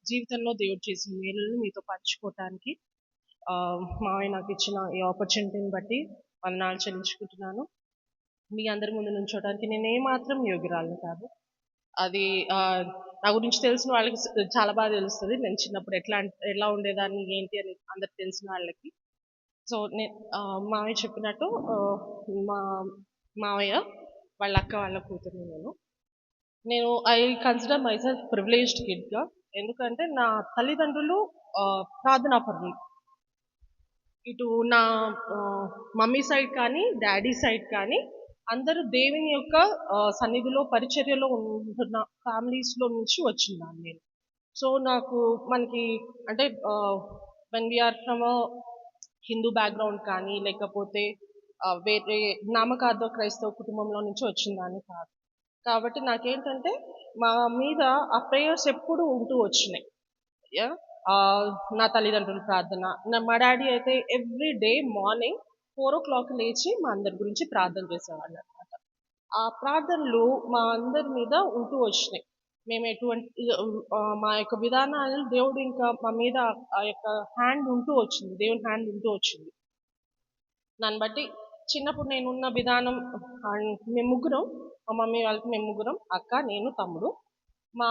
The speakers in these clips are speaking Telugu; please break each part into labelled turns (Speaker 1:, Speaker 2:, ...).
Speaker 1: జీవితంలో దేవుడు చేసిన మేలులను మీతో పంచుకోవటానికి మావయ్య నాకు ఇచ్చిన ఈ ఆపర్చునిటీని బట్టి వందనాలు చెల్లించుకుంటున్నాను. మీ అందరి ముందు నుంచోడానికి నేను ఏమాత్రం యోగ్యురాలను కాదు. అది నా గురించి తెలిసిన వాళ్ళకి చాలా బాగా తెలుస్తుంది. నేను చిన్నప్పుడు ఎలా ఉండేదాన్ని ఏంటి అని అందరికి తెలిసిన వాళ్ళకి. సో మావయ్య చెప్పినట్టు మా మావయ్య వాళ్ళ అక్క వాళ్ళ కూతురు నేను I consider myself privileged కిడ్గా. ఎందుకంటే నా తల్లిదండ్రులు ప్రార్థనాపరులు. ఇటు నా మమ్మీ సైడ్ కానీ డాడీ సైడ్ కానీ అందరూ దేవుని యొక్క సన్నిధిలో పరిచర్యలో ఉంటున్న ఫ్యామిలీస్లో నుంచి వచ్చిన్నాను నేను. సో మనకి అంటే when we are from Hindu background కానీ లేకపోతే వేరే నామకార్థ క్రైస్తవ కుటుంబంలో నుంచి వచ్చిందాన్ని కాదు. కాబట్టి నాకేంటంటే మా మీద ఆ ప్రేయర్స్ ఎప్పుడు ఉంటూ వచ్చినాయి. నా తల్లిదండ్రుల ప్రార్థన, మా డాడీ అయితే ఎవ్రీ డే మార్నింగ్ 4 o'clock లేచి మా అందరి గురించి ప్రార్థన చేసేవాళ్ళు అనమాట. ఆ ప్రార్థనలు మా అందరి మీద ఉంటూ వచ్చినాయి. మేము ఎటువంటి మా యొక్క విధానాలను దేవుడు ఇంకా మా మీద ఆ యొక్క హ్యాండ్ ఉంటూ వచ్చింది, దేవుని హ్యాండ్ ఉంటూ వచ్చింది. దాన్ని బట్టి చిన్నప్పుడు నేనున్న విధానం, మేము ముగ్గురం, మా మమ్మీ వాళ్ళకి మేము ముగ్గురం, అక్క, నేను, తమ్ముడు. మా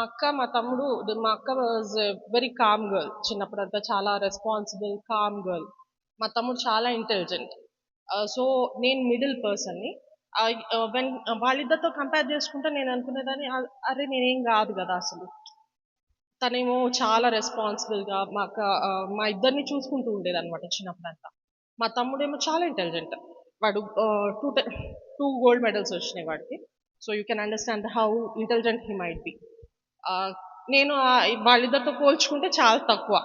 Speaker 1: అక్క వాజ్ వెరీ కామ్ గర్ల్. చిన్నప్పుడు అంతా చాలా రెస్పాన్సిబుల్, కామ్ గర్ల్. మా తమ్ముడు చాలా ఇంటెలిజెంట్. సో నేను మిడిల్ పర్సన్ని. వెన్ వాళ్ళిద్దరితో కంపేర్ చేసుకుంటే నేను అనుకునేదాన్ని, అరే నేనేం కాదు కదా అసలు. తనేమో చాలా రెస్పాన్సిబుల్గా మా ఇద్దరిని చూసుకుంటూ ఉండేది అనమాట చిన్నప్పుడంతా. మా తమ్ముడేమో చాలా ఇంటెలిజెంట్. వాడు 2 gold medals వచ్చినాయి వాడికి. So you can understand how intelligent he might be. నేను వాళ్ళిద్దరితో పోల్చుకుంటే చాలా తక్కువ.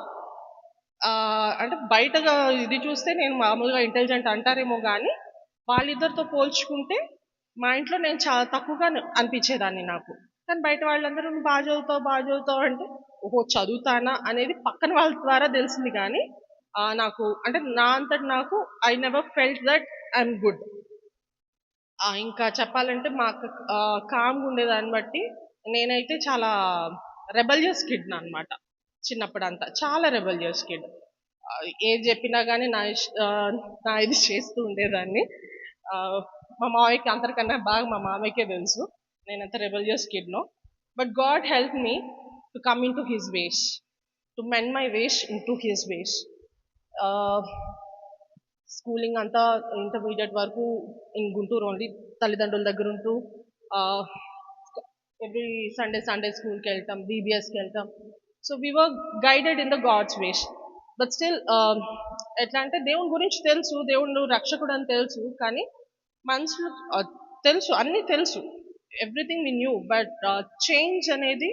Speaker 1: అంటే బయటగా ఇది చూస్తే నేను మామూలుగా ఇంటెలిజెంట్ అంటారేమో కానీ వాళ్ళిద్దరితో పోల్చుకుంటే మా ఇంట్లో నేను చాలా తక్కువగా అనిపించేదాన్ని నాకు. కానీ బయట వాళ్ళందరూ నువ్వు బాగా చదువుతావు అంటే ఓహో చదువుతానా అనేది పక్కన వాళ్ళ ద్వారా తెలిసింది. కానీ నాకు అంటే నా అంతటి నాకు I never felt that I'm good. ఇంకా చెప్పాలంటే మా అక్క కామ్గా ఉండేదాన్ని బట్టి నేనైతే చాలా రెబలియస్ కిడ్ అనమాట. చిన్నప్పుడంతా చాలా రెబలియస్ కిడ్. ఏది చెప్పినా కానీ నా ఇది చేస్తూ ఉండేదాన్ని. మా మామయ్యకి అందరికన్నా బాగా మా మామయ్యకే తెలుసు నేనంత రెబలియస్ కిడ్నో. But God help me to come into his ways, to mend my ways into his ways. Schooling అంతా ఇంటర్మీడియట్ వరకు ఇన్ గుంటూరు ఓన్లీ, తల్లిదండ్రుల దగ్గర ఉంటూ ఎవ్రీ సండే స్కూల్కి వెళ్తాం, బీబీఎస్కి వెళ్తాం. So we were guided in the God's ways. But still ఎట్లా అంటే దేవుని గురించి తెలుసు, దేవుడు రక్షకుడు అని తెలుసు, కానీ మనుషులు తెలుసు, అన్నీ తెలుసు, everything we knew. But change అనేది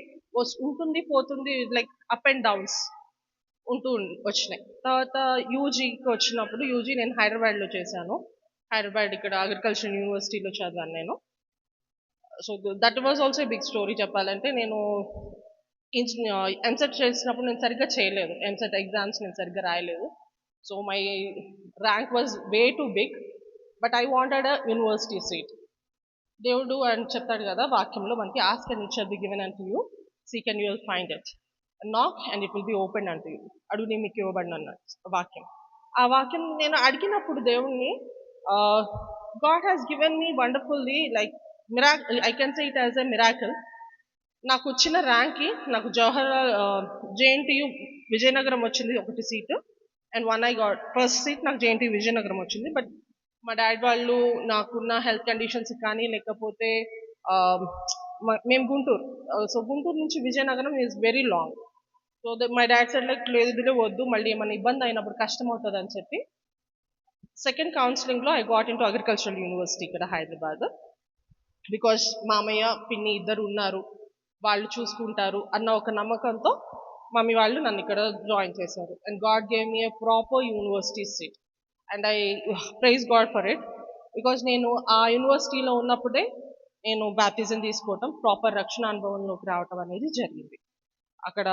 Speaker 1: ఉంటుంది పోతుంది, లైక్ అప్ అండ్ డౌన్స్ ఉంటూ వచ్చినాయి. తర్వాత యూజీకి వచ్చినప్పుడు నేను హైదరాబాద్లో చేశాను. హైదరాబాద్ ఇక్కడ అగ్రికల్చర్ యూనివర్సిటీలో చదివాను నేను. So that was also big story చెప్పాలంటే. నేను ఎంసెట్ చేసినప్పుడు నేను సరిగ్గా చేయలేదు, ఎంసెట్ ఎగ్జామ్స్ నేను సరిగ్గా రాయలేదు. So my rank was way too big, but I wanted a university seat. దేవుడు అని చెప్తాడు కదా వాక్యంలో మనకి, ask and it shall be given unto you, seek and you will find it, knock and it will be open unto you, అడుగుని మీకు ఇవ్వబడిన వాక్యం. ఆ వాక్యం నేను అడిగినప్పుడు దేవుణ్ణి, God has given me wonderfully, like I can say it as a miracle. నాకు వచ్చిన ర్యాంక్కి నాకు జేఎన్టీయు విజయనగరం వచ్చింది ఒకటి seat, and I got first seat నాకు జేఎన్టీయు విజయనగరం వచ్చింది. బట్ మా డాడీ వాళ్ళు నాకున్న హెల్త్ కండిషన్స్ కానీ లేకపోతే మేము గుంటూరు, సో గుంటూరు నుంచి Vizianagaram is very long. So my dad said like లేదు వద్దు, మళ్ళీ ఏమైనా ఇబ్బంది అయినప్పుడు కష్టం అవుతుంది అని చెప్పి సెకండ్ కౌన్సిలింగ్లో I got in to agricultural university ఇక్కడ హైదరాబాద్. బికాస్ మామయ్య పిన్ని ఇద్దరు ఉన్నారు, వాళ్ళు చూసుకుంటారు అన్న ఒక నమ్మకంతో మమ్మీ వాళ్ళు నన్ను ఇక్కడ జాయిన్ చేశారు. And God gave me a proper university seat and I praise God for it. Because నేను ఆ యూనివర్సిటీలో ఉన్నప్పుడే నేను బ్యాప్టిజం తీసుకోవటం, ప్రాపర్ రక్షణ అనుభవంలోకి రావటం అనేది జరిగింది. అక్కడ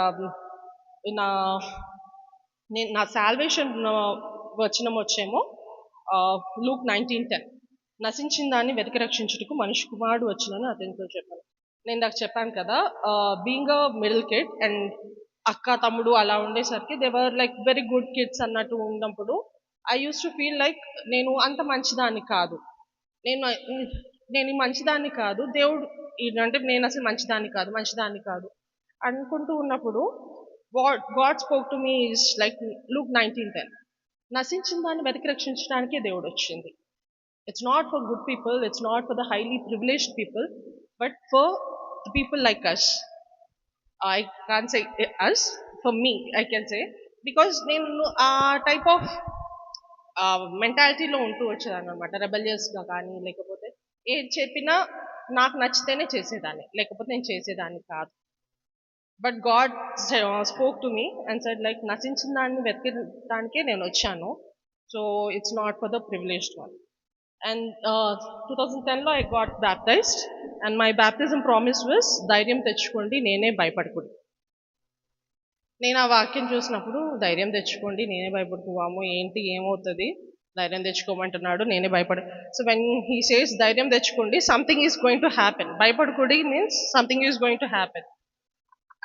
Speaker 1: నా సాల్వేషన్ వచనం వచ్చేమో లూక్ 19:10, నశించిన దాన్ని వెతికి రక్షించుటకు మనిషి కుమారుడు వచ్చినని అతనితో చెప్పాను. నేను నాకు చెప్పాను కదా, being a middle kid and అక్క తమ్ముడు అలా ఉండేసరికి they were like very good kids అన్నట్టు ఉన్నప్పుడు I use to feel like నేను అంత మంచిదాన్ని కాదు. నేను నేను ఈ మంచిదాన్ని కాదు దేవుడు అంటే నేను అసలు మంచిదాన్ని కాదు అనుకుంటూ ఉన్నప్పుడు God spoke to me is like Luke 19:10. నశించిన దాన్ని వెతికి రక్షించడానికే దేవుడు వచ్చింది. It's not for good people, it's not for the highly privileged people, but for the people like us. I can't say us, for me, I can say. Because నేను ఆ టైప్ ఆఫ్ మెంటాలిటీలో ఉంటూ వచ్చేదాన్ని అనమాట. రెబలియస్గా కానీ లేకపోతే ఏది చెప్పినా నాకు నచ్చితేనే చేసేదాన్ని, లేకపోతే నేను చేసేదాన్ని కాదు. But God spoke to me and said like నశించిన దాన్ని వెతకడానికే నేను వచ్చాను. So it's not for the privileged one. And 2010లో I got baptized and my baptism promise was ధైర్యం తెచ్చుకోండి నేనే భయపడకూడదు. నేను ఆ వాక్యం చూసినప్పుడు ధైర్యం తెచ్చుకోండి నేనే భయపడుకోవాము ఏంటి ఏమవుతుంది ధైర్యం తెచ్చుకోమంటున్నాడు నేనే భయపడ. సో వెన్ హీ సేస్ ధైర్యం తెచ్చుకోండి something is going to happen. భయపడకూడదు means something is going to happen.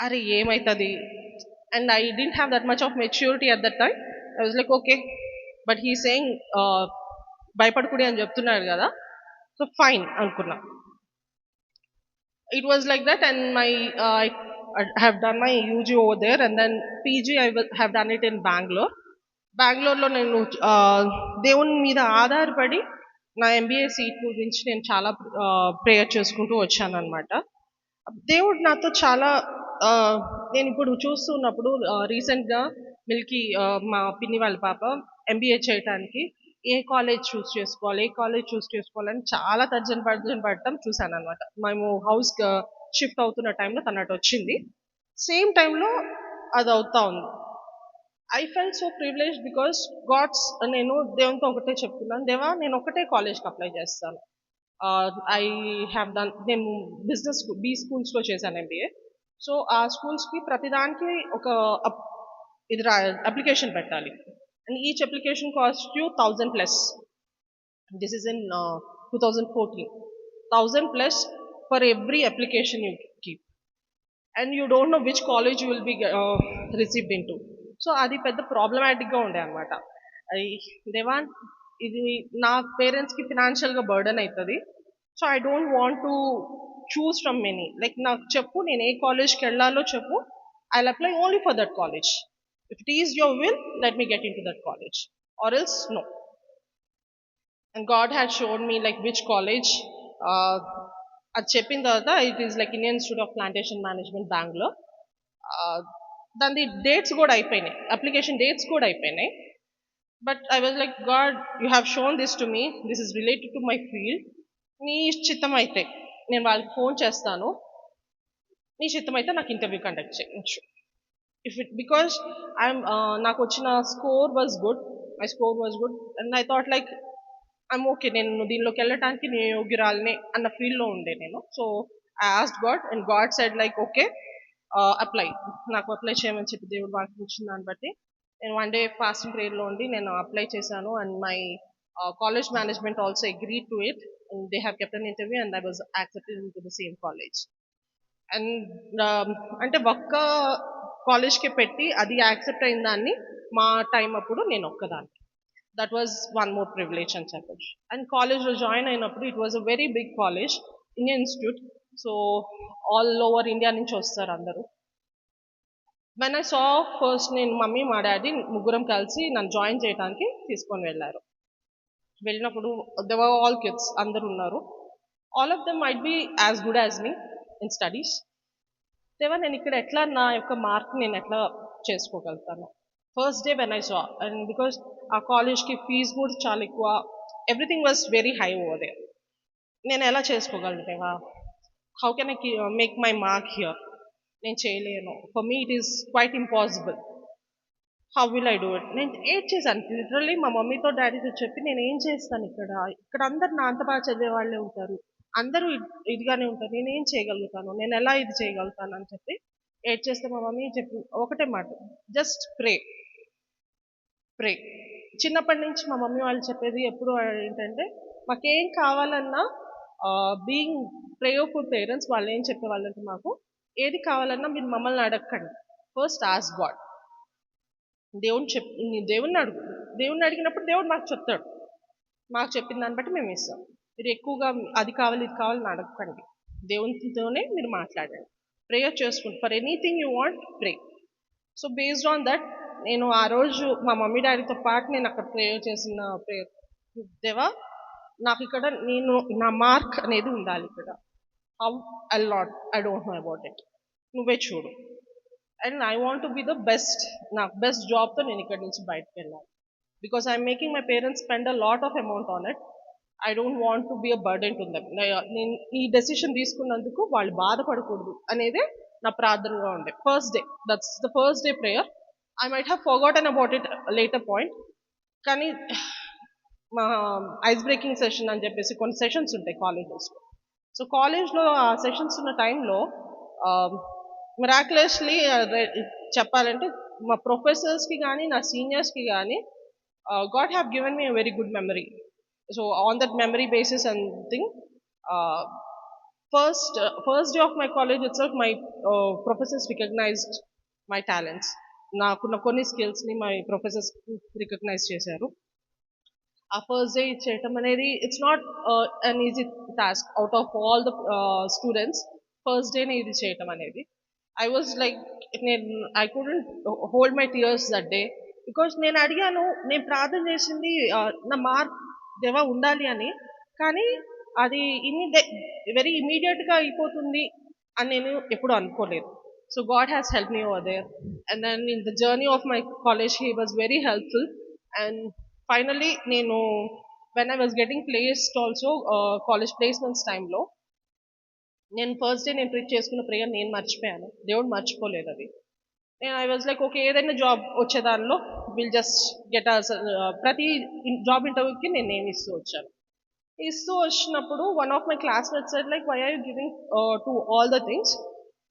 Speaker 1: అరే ఏమవుతుంది and I didn't have that much of maturity at that time. I was like okay but he saying భయపడకూడదు అని చెప్తున్నాడు కదా సో ఫైన్ అనుకున్నా. It was like that and I have done my UG over there and then PG have done it in Bangalore. బెంగళూరులో నేను దేవుని మీద ఆధారపడి నా MBA సీట్ గురించి నేను చాలా ప్రేయర్ చేసుకుంటూ వచ్చాను అనమాట. దేవుడు నాతో చాలా నేను ఇప్పుడు చూస్తున్నప్పుడు రీసెంట్గా మిల్కీ మా పిన్ని వాళ్ళ పాప MBA చేయటానికి ఏ కాలేజ్ చూస్ చేసుకోవాలని చాలా తర్జన పడటం చూశాను అనమాట. మేము హౌస్ షిఫ్ట్ అవుతున్న టైంలో తనట్టు వచ్చింది. సేమ్ టైంలో అది అవుతా ఉంది. I felt so privilege because God's నేను దేవునితో ఒకటే చెప్తున్నాను దేవా నేను ఒకటే కాలేజ్కి అప్లై చేస్తాను. ఐ హ్యావ్ డన్ నేను బిజినెస్ బీ స్కూల్స్లో చేశాను MBA. సో ఆ స్కూల్స్కి ప్రతిదానికి ఒక ఇది అప్లికేషన్ పెట్టాలి. And each application costs you 1,000 plus. This is in 2014. 1,000 plus for every application you keep. And you don't know which college you will be received into. So adi pedda problematic ga unde anamata. Devan idi na parents ki financial ga burden aitadi. So I don't want to choose from many. Like నాకు చెప్పు నేను ఏ కాలేజ్కి వెళ్ళాలో చెప్పు. I'll apply only for that college. If it is your will, let me get into that college. Or else, no. And God had shown me like which college. At చెప్పిన తర్వాత it is like Indian Institute of Plantation Management, Bangalore. Then the dates కూడా అయిపోయినాయి, application dates కూడా అయిపోయినాయి. But I was like, God, you have shown this to me. This is related to my field. నీ చిత్తం అయితే నేను వాళ్ళకి ఫోన్ చేస్తాను, నీ చిత్తం అయితే నాకు ఇంటర్వ్యూ కండక్ట్ చేయొచ్చు. If it because నాకు వచ్చిన score was good, my score was good and I thought like I'm okay నేను దీనిలోకి వెళ్ళటానికి నేను యోగ్యురాలనే అన్న ఫీల్డ్లో ఉండే నేను. So I asked God and God said like okay apply. నాకు అప్లై చేయమని చెప్పి దేవుడు వాకి ఇచ్చిన దాన్ని బట్టి నేను వన్ డే ఫాస్టింగ్ ప్రేయర్లో ఉండి నేను అప్లై చేశాను. And my college management also agree to it and they have kept an interview and I was accepted in to the same college. And అంటే ఒక్క కాలేజ్కి పెట్టి అది యాక్సెప్ట్ అయిన దాన్ని మా టైం అప్పుడు నేను ఒక్కదాన్ని. That was one more privilege అని చెప్పచ్చు. అండ్ కాలేజ్లో జాయిన్ అయినప్పుడు it was a very big college, Indian institute. So all over India నుంచి వస్తారు అందరూ. వెన్ ఐ సా ఫస్ట్ నేను మమ్మీ మా డాడీ ముగ్గురం కలిసి నన్ను జాయిన్ చేయడానికి తీసుకొని వెళ్ళారు. వెళ్ళినప్పుడు దే వర్ ఆల్ కిడ్స్ అందరు ఉన్నారు. All of them might be as good as me in studies. దేవా నేను ఇక్కడ ఎట్లా నా యొక్క మార్క్ నేను ఎట్లా చేసుకోగలుగుతాను. First day when I saw and because ఆ కాలేజ్కి ఫీజు కూడా చాలా ఎక్కువ, everything was very high over there. నేను ఎలా చేసుకోగలను దేవా, how can I make my mark here, నేను చేయలేను, for me it is quite impossible, how will I do it. నేను ఏం చేశాను లిటరల్లీ మా మమ్మీతో డాడీతో చెప్పి నేను ఏం చేస్తాను ఇక్కడ అందరు నా అంత బాగా చదివే వాళ్ళే ఉంటారు, అందరూ ఇదిగానే ఉంటారు, నేనేం చేయగలుగుతాను, నేను ఎలా ఇది చేయగలుగుతాను అని చెప్పి ఏడ్ చేస్తే మా మమ్మీ చెప్పి ఒకటే మాట, జస్ట్ ప్రే. చిన్నప్పటి నుంచి మా మమ్మీ వాళ్ళు చెప్పేది ఎప్పుడు ఏంటంటే మాకేం కావాలన్నా బీయింగ్ ప్రేయర్ఫుల్ పేరెంట్స్ వాళ్ళు ఏం చెప్పేవాళ్ళంటే మాకు ఏది కావాలన్నా మీరు మమ్మల్ని అడగకండి, ఫస్ట్ ఆస్క్ గాడ్. దేవుణ్ణి అడుగు. దేవుణ్ణి అడిగినప్పుడు దేవుడు మాకు చెప్తాడు. మాకు చెప్పిన దాన్ని బట్టి మేము ఇస్తాం. మీరు ఎక్కువగా అది కావాలి ఇది కావాలని అడగకండి. దేవునితోనే మీరు మాట్లాడండి. ప్రేయర్ చేసుకోండి. For anything you want pray. So based on that నేను ఆ రోజు మా మమ్మీ డాడీతో పాటు నేను అక్కడ ప్రేయర్ చేసిన ప్రేయర్, దేవా నాకు ఇక్కడ నా మార్క్ అనేది ఉండాలి ఇక్కడ. How I don't know about it, నువ్వే చూడు. And I want to be the best. నాకు బెస్ట్ జాబ్తో నేను ఇక్కడ నుంచి బయటకు వెళ్ళాలి. Because I'm making my parents spend a lot of amount on it. I don't want to be a burden to them. నేను ఈ డెసిషన్ తీసుకున్నందుకు వాళ్ళు బాధపడకూడదు అనేదే నా ప్రార్థనగా ఉండే. First day, that's the first day prayer. I might have forgotten about it later point. కానీ మా ఐస్ బ్రేకింగ్ సెషన్ అని చెప్పేసి కొన్ని సెషన్స్ ఉంటాయి కాలేజెస్లో. సో కాలేజ్లో ఆ సెషన్స్ ఉన్న టైంలో మిరాక్యులస్లీ చెప్పాలంటే మా ప్రొఫెసర్స్కి కానీ నా సీనియర్స్కి కానీ God have given me a very good memory. So on that memory basis and thing, uh, first day of my college itself, my professors recognized my talents. నాకున్న కొన్ని స్కిల్స్ని మై ప్రొఫెసర్స్ రికగ్నైజ్ చేశారు. ఆ ఫస్ట్ డే చేయటం అనేది it's not an easy task. Out of all the students first డేనే ఇది చేయటం అనేది, I was like, I couldn't hold my tears that day. Because నేను అడిగాను, నేను ప్రార్థన చేసింది నా మార్క్ దేవా ఉండాలి అని, కానీ అది వెరీ ఇమీడియట్గా అయిపోతుంది అని నేను ఎప్పుడు అనుకోలేదు. So God has help me over there. And then in the journey of my college he was very helpful. And finally నేను when I was getting placed also college placements టైంలో నేను ఫస్ట్ డే నేను ప్రీచ్ చేసుకున్న ప్రేయర్ నేను మర్చిపోయాను, దేవుడు మర్చిపోలేదు అది. నేను ఐ వాజ్ లైక్ ఓకే, ఏదైనా జాబ్ వచ్చేదానిలో విల్ జస్ట్ గెట్ ప్రతి జాబ్ ఇంటర్వ్యూకి నేను నేమ్ ఇస్తూ వచ్చినప్పుడు one of my classmates said like, why are you giving to all the things,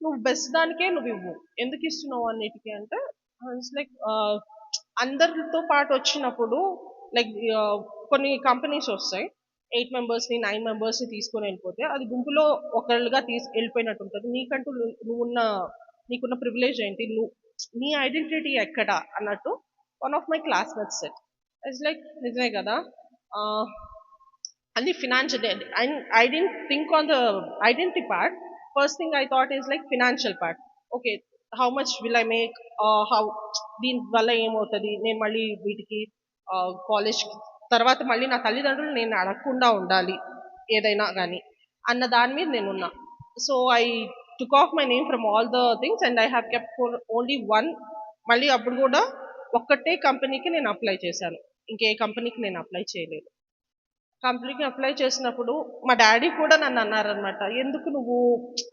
Speaker 1: నువ్వు బెస్ట్ దానికే నువ్వు ఇవ్వు, ఎందుకు ఇస్తున్నావు అన్నిటికీ అంటే, లైక్ అందరితో పాటు వచ్చినప్పుడు లైక్ కొన్ని కంపెనీస్ వస్తాయి, 8 మెంబర్స్ని 9 మెంబర్స్ని తీసుకొని వెళ్ళిపోతే అది గుంపులో ఒకళ్ళుగా వెళ్ళిపోయినట్టు ఉంటుంది. నీకున్న ప్రివిలేజ్ ఏంటి, నీ ఐడెంటిటీ ఎక్కడ అన్నట్టు one of my classmates set. It's like నిజమే కదా, and the financial, and I didn't think on the identity part. First thing I thought is like financial part. Okay, how much will I make, how దీని వల్ల ఏమవుతుంది, నేను మళ్ళీ వీటికి కాలేజ్ తర్వాత మళ్ళీ నా తల్లిదండ్రులు నేను అడగకుండా ఉండాలి ఏదైనా కానీ అన్న దాని మీద నేనున్నా. So I took off my name from all the things and I have kept for only one. మళ్ళీ అప్పుడు కూడా ఒక్కటే కంపెనీకి నేను అప్లై చేశాను, ఇంకే కంపెనీకి నేను అప్లై చేయలేదు. కంపెనీకి అప్లై చేసినప్పుడు మా డాడీ కూడా నన్ను అన్నారనమాట, ఎందుకు నువ్వు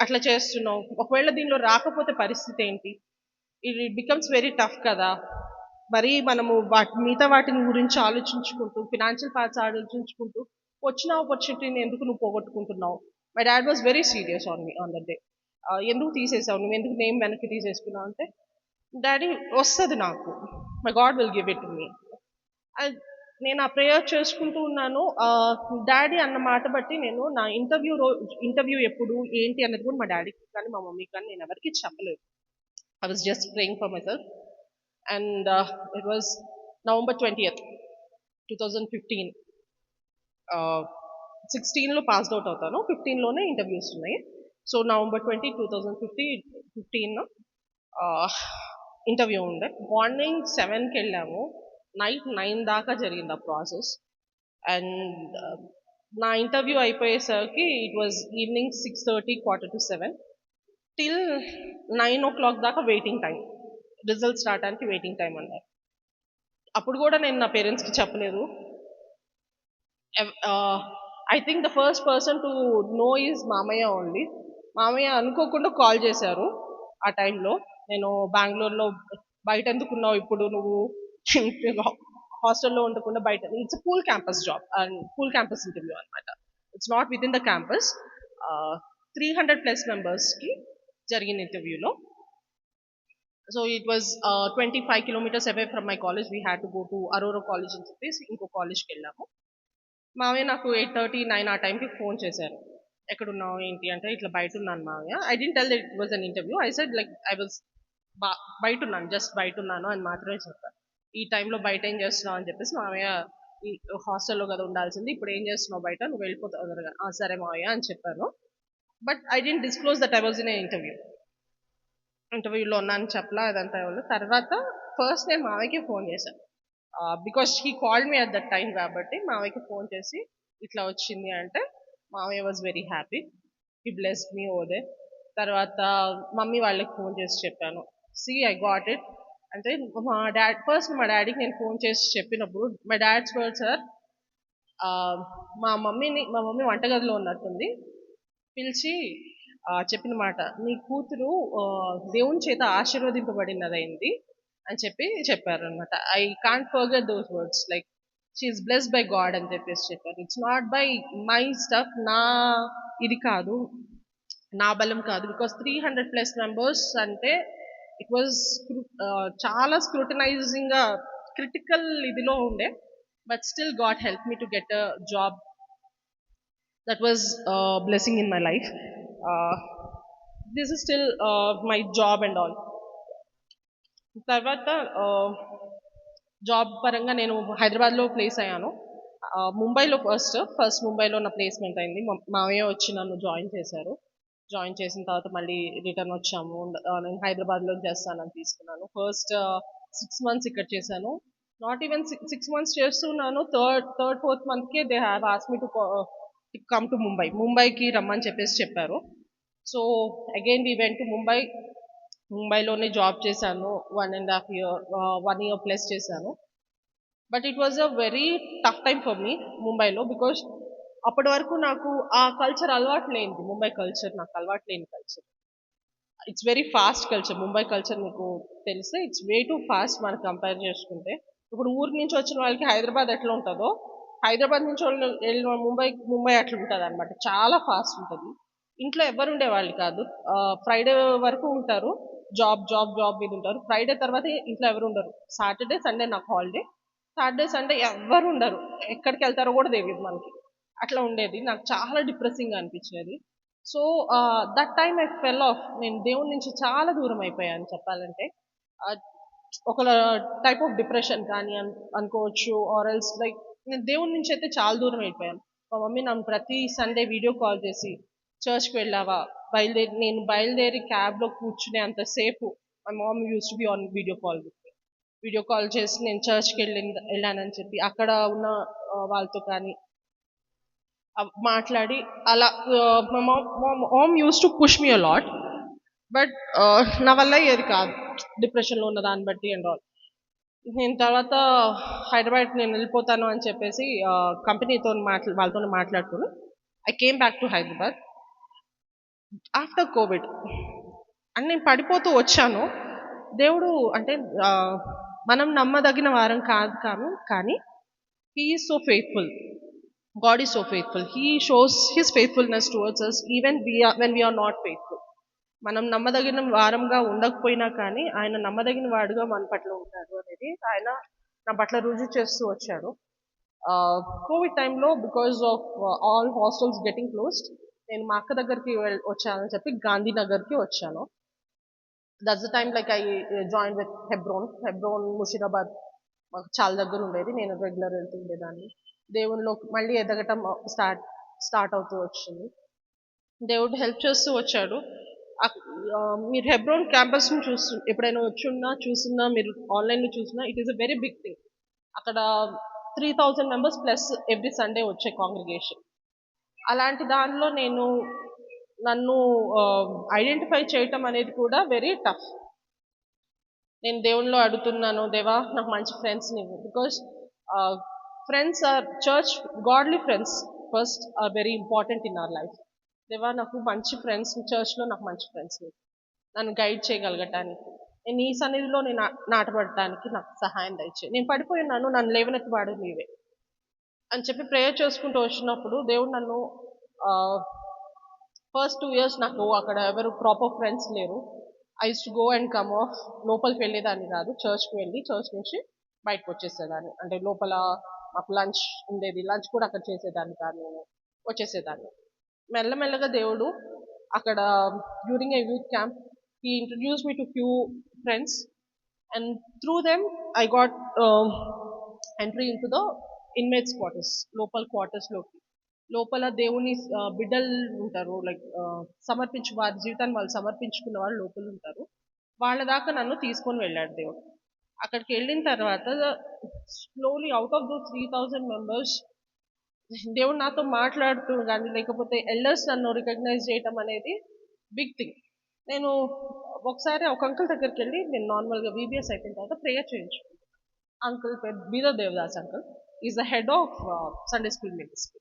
Speaker 1: అట్లా చేస్తున్నావు, ఒకవేళ దీనిలో రాకపోతే పరిస్థితి ఏంటి, ఇది బికమ్స్ వెరీ టఫ్ కదా, మరి మనము మిగతా వాటిని గురించి ఆలోచించుకుంటూ ఫినాన్షియల్ పార్ట్స్ ఆలోచించుకుంటూ వచ్చిన ఆపర్చునిటీని ఎందుకు నువ్వు పోగొట్టుకుంటున్నావు. My dad was very serious on me on the day. ఎందుకు తీసేసావు, నువ్వు ఎందుకు నేమ్ వెనక్కి తీసేసుకున్నావు అంటే, డాడీ వస్తుంది నాకు, my God will give it to me. నేను ఆ ప్రేయర్ చేసుకుంటూ ఉన్నాను. డాడీ అన్న మాట బట్టి నేను నా ఇంటర్వ్యూ ఎప్పుడు ఏంటి అన్నది కూడా మా డాడీకి కానీ మా మమ్మీకి కానీ నేను ఎవరికి చెప్పలేదు. I was just praying for myself. And it was November 20th, 2015. 16లో పాస్డ్ అవుట్ అవుతాను, 15లోనే ఇంటర్వ్యూస్ ఉన్నాయి. సో November 20, 2015 ఇంటర్వ్యూ ఉండే. మార్నింగ్ 7కి వెళ్ళాము, నైట్ 9 దాకా జరిగింది ఆ ప్రాసెస్. అండ్ నా ఇంటర్వ్యూ అయిపోయేసరికి it was evening 6:30, 6:45 till 9 o'clock దాకా వెయిటింగ్ టైం, రిజల్ట్స్ రావడానికి వెయిటింగ్ టైం అన్నారు. అప్పుడు కూడా నేను నా పేరెంట్స్కి చెప్పలేదు. I think the first person to know is మామయ్య ఓన్లీ. మామయ్య అనుకోకుండా కాల్ చేశారు ఆ టైంలో. నేను బెంగళూరులో, బయట ఎందుకున్నావు ఇప్పుడు నువ్వు, హాస్టల్లో ఉండకుండా బయట, it's pool campus job and pool campus interview అనమాట. It's not within the campus. 300+ మెంబర్స్కి జరిగిన ఇంటర్వ్యూలో. So it was 25 kilometers away from my college. We had to go to Aurora College అని చెప్పేసి ఇంకో కాలేజ్కి వెళ్ళాము. మావయ్య నాకు 8:30, 9 ఆ టైంకి ఫోన్ చేశారు, ఎక్కడున్నావు ఏంటి అంటే, ఇట్లా బయట ఉన్నాను మావయ్య. I didn't tell that it was an interview. I said like I was బా బయట ఉన్నాను, జస్ట్ బయట ఉన్నాను అని మాత్రమే చెప్పాను. ఈ టైంలో బయట ఏం చేస్తున్నావు అని చెప్పేసి, మామయ్య ఈ హాస్టల్లో కదా ఉండాల్సింది, ఇప్పుడు ఏం చేస్తున్నావు బయట, నువ్వు వెళ్ళిపోతావు తొందరగా. సరే మామయ్య అని చెప్పాను. But I didn't disclose that I was in ఇంటర్వ్యూలో ఉన్నాను చెప్పలా, అదంతా ఎవరు. తర్వాత ఫస్ట్ నేను మావయ్యకి ఫోన్ చేశాను, because he called me at that time కాబట్టి. మావయ్యకి ఫోన్ చేసి ఇట్లా వచ్చింది అంటే, మావయ్య was very happy, he blessed me ఓదే. తర్వాత మమ్మీ వాళ్ళకి ఫోన్ చేసి చెప్పాను, సి ఐ గాట్ ఇట్ అంటే. మా డాడీకి నేను ఫోన్ చేసి చెప్పినప్పుడు మై డాడ్స్ వర్డ్స్ సార్, మా మమ్మీ వంటగదిలో ఉన్నట్టుంది, పిలిచి చెప్పిన మాట, నీ కూతురు దేవుని చేత ఆశీర్వదింపబడినదైంది అని చెప్పారనమాట. I can't forget those words, like she is blessed by God అని చెప్పేసి చెప్పారు. It's not by my stuff, ఇది కాదు, నా బలం కాదు. బికాస్ 300+ మెంబర్స్ అంటే ఇట్ వాజ్ చాలా స్క్రూటనైజింగ్ గా, క్రిటికల్ ఇదిలో ఉండే. But still God help me to get a job. That was blessing in my life. This is still my job and all. తర్వాత జాబ్ పరంగా నేను హైదరాబాద్లో ప్లేస్ అయ్యాను. ముంబైలో ఫస్ట్ ముంబైలో నా ప్లేస్మెంట్ అయింది. మావయ్య వచ్చి నన్ను జాయిన్ చేశారు. జాయిన్ చేసిన తర్వాత మళ్ళీ రిటర్న్ వచ్చాము. నేను హైదరాబాద్లో చేస్తానని తీసుకున్నాను. ఫస్ట్ 6 months ఇక్కడ చేశాను. నాట్ ఈవెన్ 6 months చేస్తున్నాను. థర్డ్ ఫోర్త్ మంత్కే they have ask me to come to ముంబైకి రమ్మని చెప్పారు. So again we went to ముంబైలోనే జాబ్ చేశాను. 1.5 year ప్లస్ చేశాను. But it was a very tough time for me ముంబైలో, బికాస్ అప్పటి వరకు నాకు ఆ కల్చర్ అలవాటు లేనిది. ముంబై కల్చర్ నాకు అలవాటు లేని culture. It's very fast culture. Mumbai culture మీకు తెలిస్తే ఇట్స్ వే టు ఫాస్ట్ మనకు కంపేర్ చేసుకుంటే. ఇప్పుడు ఊరి నుంచి వచ్చిన వాళ్ళకి హైదరాబాద్ ఎట్లా ఉంటుందో, హైదరాబాద్ నుంచి వెళ్ళిన ముంబై అట్లా ఉంటుంది అనమాట. చాలా ఫాస్ట్ ఉంటుంది. ఇంట్లో ఎవరు ఉండేవాళ్ళు కాదు. ఫ్రైడే వరకు ఉంటారు, జాబ్ మీద ఉంటారు. ఫ్రైడే తర్వాత ఇంట్లో ఎవరు ఉండరు. సాటర్డే సండే నాకు హాలిడే. సాటర్డే సండే ఎవరు ఉండరు, ఎక్కడికి వెళ్తారో కూడా తెలియదు మనకి. అట్లా ఉండేది. నాకు చాలా డిప్రెసింగ్ అనిపించేది. So that time I fell off. నేను దేవుడి నుంచి చాలా దూరం అయిపోయాను చెప్పాలంటే. ఒక టైప్ ఆఫ్ డిప్రెషన్ కానీ అనుకోవచ్చు, ఆర్ ఎల్స్ లైక్ నేను దేవుడి నుంచి అయితే చాలా దూరం అయిపోయాను. మా మమ్మీ నన్ను ప్రతి సండే వీడియో కాల్ చేసి, చర్చ్కి వెళ్ళావా, నేను బయలుదేరి క్యాబ్లో కూర్చునే అంతసేపు my mom used to be on video call చేసి నేను చర్చ్కి వెళ్ళానని చెప్పి అక్కడ ఉన్న వాళ్ళతో కానీ మాట్లాడి అలా. మా mom used to push me a lot. But నా వల్ల ఏది కాదు, డిప్రెషన్లో ఉన్న దాన్ని బట్టి అండ్ ఆల్. నేను తర్వాత హైదరాబాద్ నేను వెళ్ళిపోతాను అని చెప్పేసి కంపెనీతో వాళ్ళతో మాట్లాడుకుని I came back to Hyderabad after Covid. అని నేను పడిపోతూ వచ్చాను. దేవుడు అంటే మనం నమ్మదగిన వారం కాదు కానీ he is so faithful. God is so faithful. He shows his faithfulness towards us even when we are not faithful. మనం నమ్మదగిన వారంగా ఉండకపోయినా కానీ ఆయన నమ్మదగిన వాడుగా మన పట్ల ఉంటాడు అనేది ఆయన నా పట్ల రుజువు చేస్తూ వచ్చాడు. కోవిడ్ టైంలో because of all hostels getting closed, నేను మా అక్క దగ్గరికి వచ్చానని చెప్పి గాంధీనగర్కి వచ్చాను. That's the time like I join with Hebron Musheerabad మాకు చాలా దగ్గర ఉండేది. నేను రెగ్యులర్ వెళ్తుండేదాన్ని. దేవునిలో మళ్ళీ ఎదగటం స్టార్ట్ అవుతూ వచ్చింది. దేవుడు హెల్ప్ చేస్తూ వచ్చాడు. మీరు హెబ్రోన్ క్యాంపస్ని ఎప్పుడైనా చూస్తున్నా మీరు ఆన్లైన్లో చూసినా, it is a very big thing. అక్కడ 3,000 members ప్లస్ ఎవ్రీ సండే వచ్చే కాంగ్రిగేషన్. అలాంటి దానిలో నన్ను ఐడెంటిఫై చేయటం అనేది కూడా వెరీ టఫ్. నేను దేవునిలో అడుగుతున్నాను, దేవా నాకు మంచి ఫ్రెండ్స్ని ఇవ్వు. Because friends are church godly friends first are very important in our life. దేవా నాకు మంచి ఫ్రెండ్స్, చర్చ్లో నాకు మంచి ఫ్రెండ్స్ని నన్ను గైడ్ చేయగలగటానికి, నేను ఈ సన్నిధిలో నేను నాటపడటానికి నాకు సహాయం దయచేయి. నేను పడిపోయినాను, నన్ను లేవనెత్తివాడు నీవే అని చెప్పి ప్రేయర్ చేసుకుంటూ వచ్చినప్పుడు దేవుడు నన్ను ఫస్ట్ 2 years నాకు అక్కడ ఎవరు ప్రాపర్ ఫ్రెండ్స్ లేరు. I use to go and come of. లోపలికి వెళ్ళేదాన్ని కాదు, చర్చ్కి వెళ్ళి చర్చ్ నుంచి బయటకు వచ్చేసేదాన్ని. అంటే లోపల మాకు లంచ్ ఉండేది, లంచ్ కూడా అక్కడ చేసేదాన్ని కాదు, నేను వచ్చేసేదాన్ని. మెల్లమెల్లగా దేవుడు అక్కడ during a youth camp He introduced me to few friends, and through them I got entry into the inmates quarters, local quarters లోపల దేవుని బిడ్డలు ఉంటారు, లైక్ సమర్పించు వారి జీవితాన్ని వాళ్ళు సమర్పించుకున్న వాళ్ళు లోపల ఉంటారు. వాళ్ళ దాకా నన్ను తీసుకొని వెళ్ళాడు దేవుడు. అక్కడికి వెళ్ళిన తర్వాత slowly out of though 3,000 members దేవుడు నాతో మాట్లాడుతూ కానీ, లేకపోతే ఎల్డర్స్ నన్ను రికగ్నైజ్ చేయటం అనేది బిగ్ థింగ్. నేను ఒకసారి ఒక అంకుల్ దగ్గరికి వెళ్ళి, నేను నార్మల్గా VBS అయిపోయిన తర్వాత ప్రేయర్ చేయించుకున్నాను. అంకుల్ పేరు బీదో Devadas uncle, is the head of Sunday school ministry.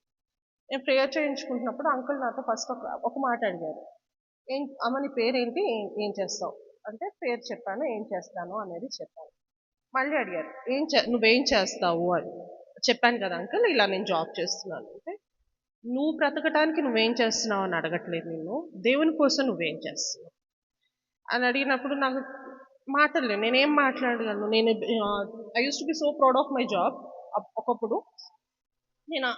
Speaker 1: నేను ప్రేయర్ చేయించుకుంటున్నప్పుడు అంకుల్ నాతో ఫస్ట్ ఒక మాట అడిగారు, అమ్మ నీ పేరేంటి, ఏం చేస్తావు అంటే పేరు చెప్పాను, ఏం చేస్తాను అనేది చెప్పాను. మళ్ళీ అడిగారు నువ్వేం చేస్తావు అని. చెప్పాను కదా అంకుల్, ఇలా నేను జాబ్ చేస్తున్నాను అంటే, నువ్వు బ్రతకటానికి నువ్వేం చేస్తున్నావు అని అడగట్లేదు, నేను దేవుని కోసం నువ్వేం చేస్తున్నావు అని అడిగినప్పుడు నాకు మాటలు నేనేం మాట్లాడగలను. నేను I use to be so proud of my job. ఒకప్పుడు నేను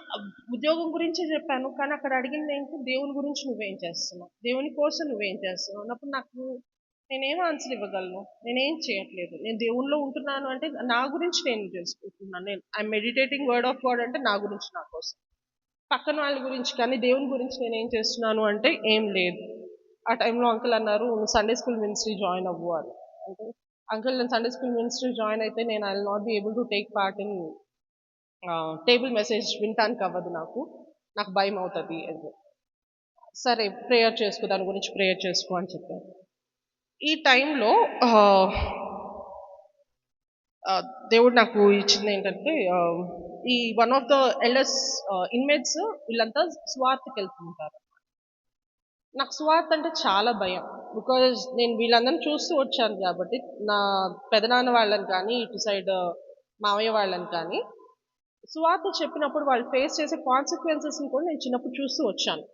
Speaker 1: ఉద్యోగం గురించి చెప్పాను, కానీ అక్కడ అడిగింది ఏంటి, దేవుని గురించి నువ్వేం చేస్తున్నావు, దేవుని కోసం నువ్వేం చేస్తున్నావు అన్నప్పుడు నాకు నేనేం ఆన్సర్ ఇవ్వగలను, నేనేం చేయట్లేదు. నేను దేవునిలో ఉంటున్నాను అంటే నా గురించి నేను చేసుకుంటున్నాను. నేను I meditating word of God అంటే నా గురించి, నా కోసం. పక్కన వాళ్ళ గురించి కానీ దేవుని గురించి నేనేం చేస్తున్నాను అంటే ఏం లేదు. ఆ టైంలో అంకుల్ అన్నారు, నువ్వు సండే స్కూల్ మినిస్ట్రీ జాయిన్ అవ్వు అని. అంటే అంకుల్ నేను సండే స్కూల్ మినిస్ట్రీ జాయిన్ అయితే నేను I will not be able to take part in table message వినటానికి అవ్వదు, నాకు భయం అవుతుంది అని. సరే ప్రేయర్ చేసుకో, దాని గురించి ప్రేయర్ చేసుకో అని చెప్పారు. ఈ టైంలో దేవుడు నాకు ఇచ్చింది ఏంటంటే, ఈ one of the elders inmates వీళ్ళంతా స్వార్థకి వెళ్తుంటారు. నాకు స్వార్థ అంటే చాలా భయం, బికాజ్ నేను వీళ్ళందరినీ చూస్తూ వచ్చాను కాబట్టి. నా పెదనాన్న వాళ్ళని కానీ, ఇటు సైడ్ మావయ్య వాళ్ళని కానీ సువార్త చెప్పినప్పుడు వాళ్ళు ఫేస్ చేసే కాన్సిక్వెన్సెస్ని కూడా నేను చిన్నప్పుడు చూస్తూ వచ్చాను.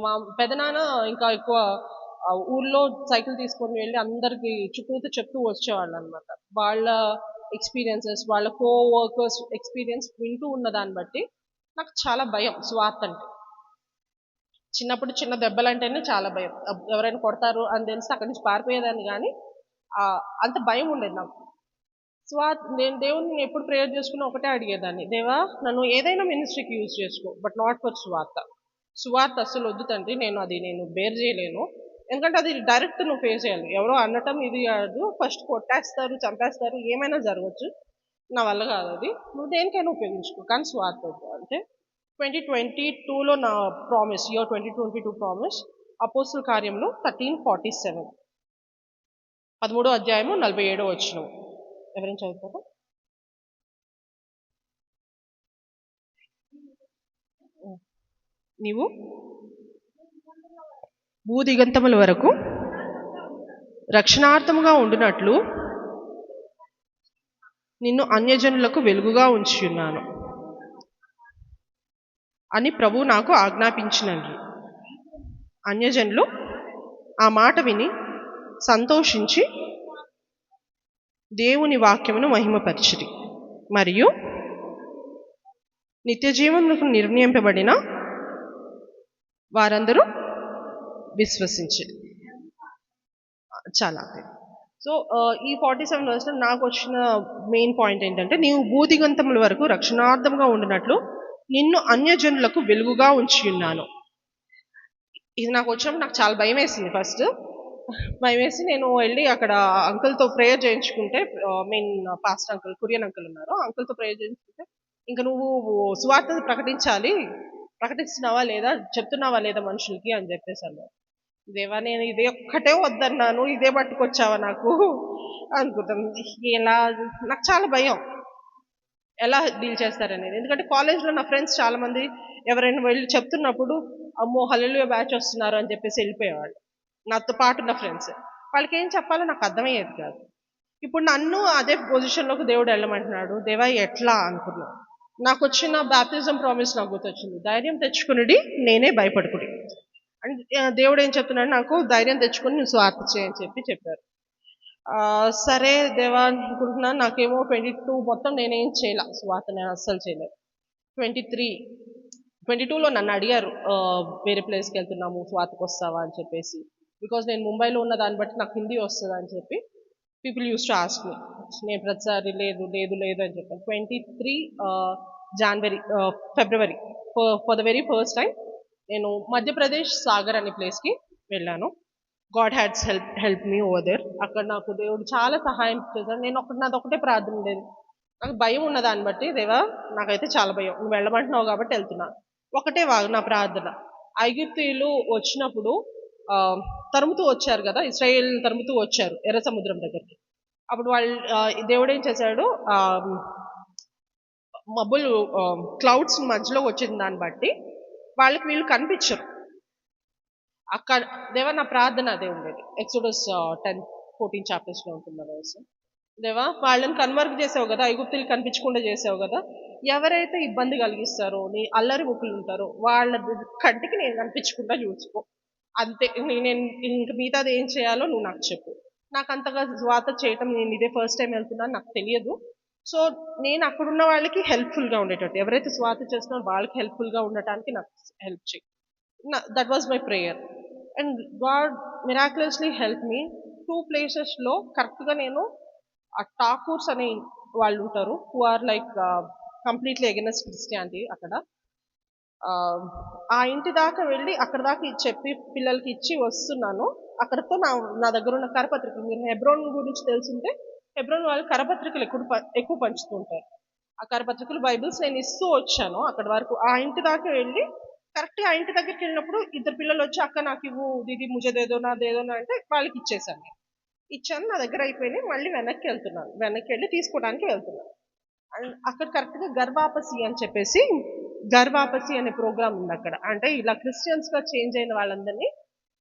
Speaker 1: మా పెదనాన్న ఇంకా ఎక్కువ ఊర్లో సైకిల్ తీసుకొని వెళ్ళి అందరికి చుట్టూతో చెప్తూ వచ్చేవాళ్ళు అనమాట. వాళ్ళ ఎక్స్పీరియన్సెస్, వాళ్ళ వర్కర్స్ ఎక్స్పీరియన్స్ వింటూ ఉన్న దాన్ని బట్టి నాకు చాలా భయం సువార్త అంటే. చిన్నప్పుడు చిన్న దెబ్బలంటేనే చాలా భయం, ఎవరైనా కొడతారు అని తెలిసి అక్కడి నుంచి పారిపోయేదాన్ని, కానీ అంత భయం ఉండేది నాకు. నేను దేవుని ఎప్పుడు ప్రేయర్ చేసుకున్నా ఒకటే అడిగేదాన్ని, దేవా నన్ను ఏదైనా మినిస్ట్రీకి యూజ్ చేసుకో, బట్ నాట్ ఫర్ సువార్త అస్సలు వద్దు తండ్రి, నేను బేర్ చేయలేను. ఎందుకంటే అది డైరెక్ట్ నువ్వు ఫేస్ చేయాలి, ఎవరో అనటం ఇది కాదు, ఫస్ట్ కొట్టేస్తారు, చంపేస్తారు, ఏమైనా జరగవచ్చు, నా వల్ల కాదు అది, నువ్వు దేనికైనా ఉపయోగించుకో కానీ సువార్త వద్దు అంటే. 2022లో నా ప్రామిస్, ఇయర్ 2022 ప్రామిస్ అపోస్తుల కార్యంలో 13:47, 13వ అధ్యాయము 47వ వచనం. ఎవరైనా చదువుతారా? నీవు భూదిగంతముల వరకు రక్షణార్థముగా ఉండునట్లు నిన్ను అన్యజనులకు వెలుగుగా ఉంచున్నాను అని ప్రభువు నాకు ఆజ్ఞాపించినది. అన్యజనులు ఆ మాట విని సంతోషించి దేవుని వాక్యమును మహిమపరిచిరి, మరియు నిత్యజీవమునకు నిర్ణయింపబడిన వారందరూ విశ్వసించిరి. చాలా. సో ఈ 47 వర్స్లో నాకు వచ్చిన మెయిన్ పాయింట్ ఏంటంటే, నీవు భూదిగంతముల వరకు రక్షణార్థంగా ఉండినట్లు నిన్ను అన్యజనులకు వెలుగుగా ఉంచి ఉన్నాను. ఇది నాకు వచ్చినప్పుడు నాకు చాలా భయం వేసింది. ఫస్ట్ భయం వేసి నేను వెళ్ళి అక్కడ అంకుల్తో ప్రేయర్ చేయించుకుంటే, main pastor uncle, Kurian uncle ఉన్నారు, అంకుల్తో ప్రేయర్ చేయించుకుంటే, ఇంకా నువ్వు సువార్త ప్రకటిస్తున్నావా లేదా, చెప్తున్నావా లేదా మనుషులకి అని చెప్పేసాను. దేవా నేను ఇదే ఒక్కటే వద్దన్నాను, ఇదే పట్టుకొచ్చావా నాకు అనుకుంటాను. ఎలా, నాకు చాలా భయం ఎలా డీల్ చేస్తారనేది. ఎందుకంటే కాలేజ్లో నా ఫ్రెండ్స్ చాలా మంది ఎవరైనా వెళ్ళి చెప్తున్నప్పుడు, అమ్మో హల్లెలూయా బ్యాచ్ వస్తున్నారు అని చెప్పేసి వెళ్ళిపోయేవాళ్ళు. నాతో పాటు ఉన్న ఫ్రెండ్స్, వాళ్ళకి ఏం చెప్పాలో నాకు అర్థమయ్యేది కాదు. ఇప్పుడు నన్ను అదే పొజిషన్లోకి దేవుడు వెళ్ళమంటున్నాడు. దేవా ఎట్లా అనుకున్నాను. నాకు వచ్చిన బాప్టిజం ప్రామిస్ నాకు గుర్తొచ్చింది, ధైర్యం తెచ్చుకుని నేనే భయపడుకుని. అండ్ దేవుడు ఏం చెప్తున్నాడు, నాకు ధైర్యం తెచ్చుకొని నువ్వు స్వార్థ చేయని చెప్పారు. సరే దేవా అనుకుంటున్నాను. నాకేమో 22 మొత్తం నేనేం చేయలే స్వార్థ, నేను అస్సలు చేయలేదు. 22లో నన్ను అడిగారు, వేరే ప్లేస్కి వెళ్తున్నాము స్వార్థకు వస్తావా అని చెప్పేసి. బికాజ్ నేను ముంబైలో ఉన్న దాన్ని బట్టి నాకు హిందీ వస్తుంది అని చెప్పి people used to ask me. నేను ప్రతిసారి లేదు లేదు లేదు అని చెప్పాను. 23 జనవరి ఫిబ్రవరి for the very first time నేను మధ్యప్రదేశ్ సాగర్ అనే ప్లేస్కి వెళ్ళాను. God has help me over there. అక్కడ నాకు దేవుడు చాలా సహాయం చేశాడు. నాది ఒకటే ప్రార్థన ఉండేది. నాకు భయం ఉన్న దాన్ని బట్టి, దేవా నాకైతే చాలా భయం, నువ్వు వెళ్ళమంటున్నావు కాబట్టి వెళ్తున్నా. ఒకటే నా ప్రార్థన, ఐగుప్తీయులు వచ్చినప్పుడు తరుముతూ వచ్చారు కదా, ఇశ్రాయేల్ తరుముతూ వచ్చారు ఎర్ర సముద్రం దగ్గరికి. అప్పుడు వాళ్ళు దేవుడు ఏం చేశాడు, మబ్బులు క్లౌడ్స్ మధ్యలో వచ్చిన దాన్ని బట్టి వాళ్ళకి వీళ్ళు కనిపించరు. అక్కడ దేవా నా ప్రార్థన అదే ఉండేది. ఎక్సోడస్ 10-14 చాప్టర్స్ లో ఉంటుంది వర్స్. దేవా వాళ్ళని కన్వర్ట్ చేసావు కదా, ఐగుప్తులు కనిపించకుండా చేసావు కదా, ఎవరైతే ఇబ్బంది కలిగిస్తారో, నీ అల్లరి ముక్కులు ఉంటారో వాళ్ళ కంటికి నేను కనిపించకుండా చూసుకో, అంతే. నేను ఇంక మిగతాది ఏం చేయాలో నువ్వు నాకు చెప్పు. నాకు అంతగా స్వాత చేయటం, నేను ఇదే ఫస్ట్ టైం వెళ్తున్నాను, నాకు తెలియదు. సో నేను అక్కడున్న వాళ్ళకి హెల్ప్ఫుల్గా ఉండేటట్టు, ఎవరైతే స్వాత చేస్తున్నారో వాళ్ళకి హెల్ప్ఫుల్గా ఉండటానికి నాకు హెల్ప్ చేయి. That was my prayer. And God miraculously help me. 2 ప్లేసెస్లో కరెక్ట్గా నేను ఆ ఠాకూర్స్ అనే వాళ్ళు ఉంటారు, who are like completely against Christianity. అక్కడ ఆ ఇంటి దాకా వెళ్ళి అక్కడ దాకా చెప్పి పిల్లలకి ఇచ్చి వస్తున్నాను. అక్కడతో నా దగ్గర ఉన్న కరపత్రికలు, మీరు హెబ్రోన్ గురించి తెలుసుంటే హెబ్రోన్ వాళ్ళు కరపత్రికలు ఎక్కువ పంచుతుంటారు. ఆ కరపత్రికలు బైబిల్స్ నేను ఇస్తూ వచ్చాను అక్కడి వరకు. ఆ ఇంటి దాకా వెళ్ళి కరెక్ట్గా ఆ ఇంటి దగ్గరికి వెళ్ళినప్పుడు 2 పిల్లలు వచ్చి, అక్క నాకు ఇవ్వు, దీది ముజదేదో నాదేదోనా అంటే వాళ్ళకి ఇచ్చేసాను. నా దగ్గర అయిపోయినాయి. మళ్ళీ వెనక్కి వెళ్ళి తీసుకోవడానికి వెళ్తున్నాను. అండ్ అక్కడ కరెక్ట్గా గర్వాపసి అని చెప్పేసి, గర్వాపసి అనే ప్రోగ్రామ్ ఉంది అక్కడ. అంటే ఇలా క్రిస్టియన్స్గా చేంజ్ అయిన వాళ్ళందరినీ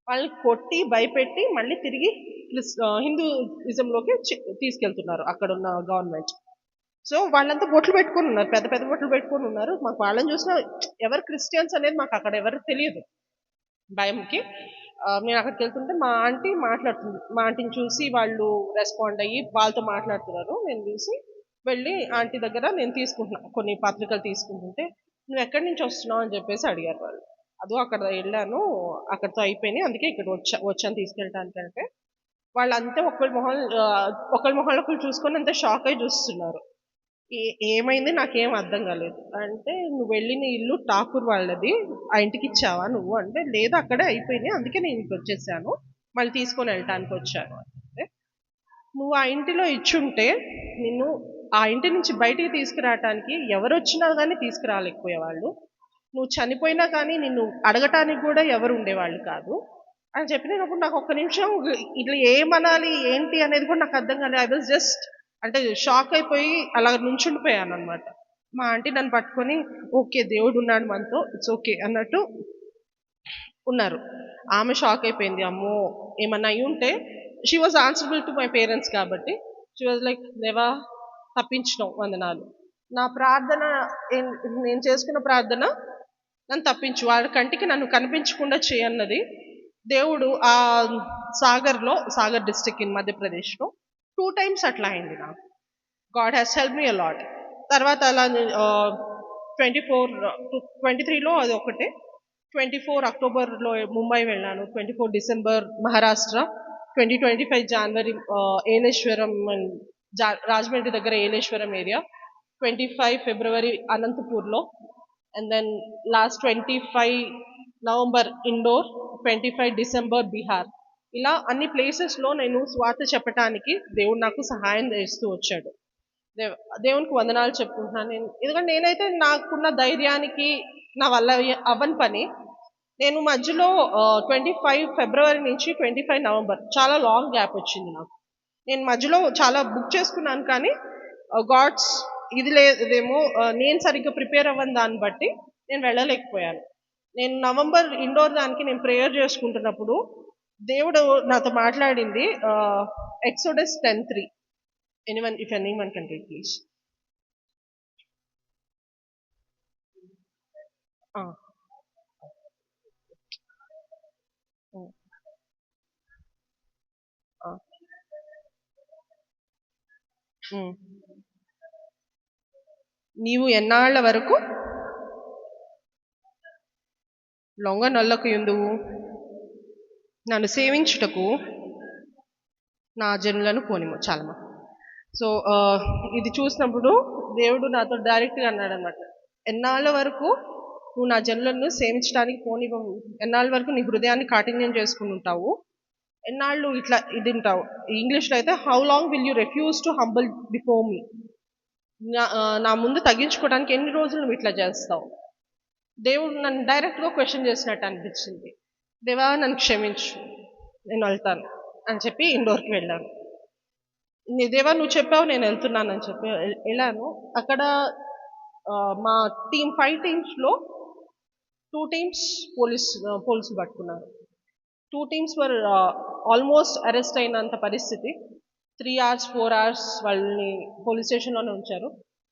Speaker 1: వాళ్ళని కొట్టి భయపెట్టి మళ్ళీ తిరిగి హిందూయిజంలోకి తీసుకెళ్తున్నారు అక్కడ ఉన్న గవర్నమెంట్. సో వాళ్ళంతా బొట్లు పెట్టుకొని ఉన్నారు, పెద్ద పెద్ద బొట్లు పెట్టుకొని ఉన్నారు. మాకు వాళ్ళని చూసిన ఎవరు క్రిస్టియన్స్ అనేది మాకు అక్కడ ఎవరు తెలియదు భయంకి. నేను అక్కడికి వెళ్తుంటే మా ఆంటీ మాట్లాడుతుంది. మా ఆంటీని చూసి వాళ్ళు రెస్పాండ్ అయ్యి వాళ్ళతో మాట్లాడుతున్నారు. నేను చూసి వెళ్ళి ఆంటీ దగ్గర నేను తీసుకుంటున్నాను, కొన్ని పత్రికలు తీసుకుంటుంటే, నువ్వు ఎక్కడి నుంచి వస్తున్నావు అని చెప్పేసి అడిగారు వాళ్ళు. అదో అక్కడ వెళ్ళాను, అక్కడితో అయిపోయినాయి, అందుకే ఇక్కడ వచ్చాను తీసుకెళ్ళటానికంటే. వాళ్ళంతా ఒకళ్ళ మొహాలు ఒకళ్ళు చూసుకొని అంతా షాక్ అయి చూస్తున్నారు. ఏమైంది నాకేం అర్థం కాలేదు. అంటే నువ్వు వెళ్ళిన ఇల్లు ఠాకూర్ వాళ్ళది, ఆ ఇంటికి ఇచ్చావా నువ్వు అంటే, లేదు అక్కడే అయిపోయినాయి, అందుకే నేను ఇంటికి వచ్చేసాను, మళ్ళీ తీసుకొని వెళ్ళటానికి వచ్చాను అంటే. నువ్వు ఆ ఇంటిలో ఇచ్చుంటే నిన్ను ఆ ఇంటి నుంచి బయటికి తీసుకురావటానికి ఎవరు వచ్చినా కానీ తీసుకురాలేకపోయేవాళ్ళు. నువ్వు చనిపోయినా కానీ నిన్ను అడగటానికి కూడా ఎవరు ఉండేవాళ్ళు కాదు అని చెప్పినప్పుడు నాకు ఒక్క నిమిషం ఇట్లా ఏమనాలి ఏంటి అనేది కూడా నాకు అర్థం కాలేదు. ఐ వాజ్ జస్ట్ అంటే షాక్ అయిపోయి అలా నుంచుండిపోయాను అనమాట. మా ఆంటీ నన్ను పట్టుకొని, ఓకే దేవుడు ఉన్నాడు మనతో, ఇట్స్ ఓకే అన్నట్టు ఉన్నారు. ఆమె షాక్ అయిపోయింది, అమ్మో ఏమన్నా అయి ఉంటే. She was answerable to my parents కాబట్టి షీ వాజ్ లైక్, దేవా తప్పించడం వందనాలు. నా ప్రార్థన, నేను చేసుకున్న ప్రార్థన, నన్ను తప్పించు, వాళ్ళ కంటికి నన్ను కనిపించకుండా చేయన్నది దేవుడు. ఆ సాగర్ డిస్ట్రిక్ట్ ఇన్ మధ్యప్రదేశ్లో 2 times అట్లా అయింది నాకు. God has help me a lot. తర్వాత అలా 23లో అది ఒకటే. 24 అక్టోబర్లో ముంబై వెళ్ళాను, 24 డిసెంబర్ మహారాష్ట్ర, 25 జనవరి ఏలేశ్వరం రాజమండ్రి దగ్గర ఏలేశ్వరం ఏరియా, 25 ఫిబ్రవరి అనంతపూర్లో, and then last 25 November Indore, 25 December Bihar. ఇలా అన్ని ప్లేసెస్లో నేను స్వార్థ చెప్పటానికి దేవుడు నాకు సహాయం చేస్తూ వచ్చాడు. దేవునికి వందనాలు చెప్పుకుంటున్నాను నేను. ఎందుకంటే నేనైతే నాకున్న ధైర్యానికి నా వల్ల అవ్వని పని. నేను మధ్యలో 25 ఫిబ్రవరి నుంచి 25 నవంబర్ చాలా లాంగ్ గ్యాప్ వచ్చింది నాకు. నేను మధ్యలో చాలా బుక్ చేసుకున్నాను, కానీ గాడ్స్ ఇది లేదేమో, నేను సరిగ్గా ప్రిపేర్ అవ్వని దాన్ని బట్టి నేను వెళ్ళలేకపోయాను. నేను నవంబర్ ఇండోర్ దానికి నేను ప్రేయర్ చేసుకుంటున్నప్పుడు దేవుడు నాతో మాట్లాడింది, exodus 10:3. if anyone can read please. నీవు ఎన్నాళ్ల వరకు లొంగ నొల్లకు యుందువు, నన్ను సేవించుటకు నా జనులను పోనిము చాలమ్మా. సో ఇది చూసినప్పుడు దేవుడు నాతో డైరెక్ట్గా అన్నాడు అనమాట, ఎన్నాళ్ళ వరకు నువ్వు నా జనులను సేవించడానికి పోనివ్వవు, ఎన్నాళ్ళ వరకు నీ హృదయాన్ని కాఠిన్యం చేసుకుని ఉంటావు, ఎన్నాళ్ళు ఇట్లా ఇది ఉంటావు. ఇంగ్లీష్లో అయితే how long will you refuse to humble before me, నా ముందు తగ్గించుకోవడానికి ఎన్ని రోజులు నువ్వు ఇట్లా చేస్తావు. దేవుడు నన్ను డైరెక్ట్గా క్వశ్చన్ చేసినట్టు అనిపించింది. దేవా నన్ను క్షమించు, నేను వెళ్తాను అని చెప్పి ఇండోర్కి వెళ్ళాను. దేవా నువ్వు చెప్పావు నేను వెళ్తున్నాను అని చెప్పి వెళ్ళాను. అక్కడ మా టీం 5 టీమ్స్లో 2 టీమ్స్ పోలీసులు పట్టుకున్నారు. 2 టీమ్స్ వర్ ఆల్మోస్ట్ అరెస్ట్ అయినంత పరిస్థితి. 3 hours 4 hours వాళ్ళని పోలీస్ స్టేషన్లోనే ఉంచారు.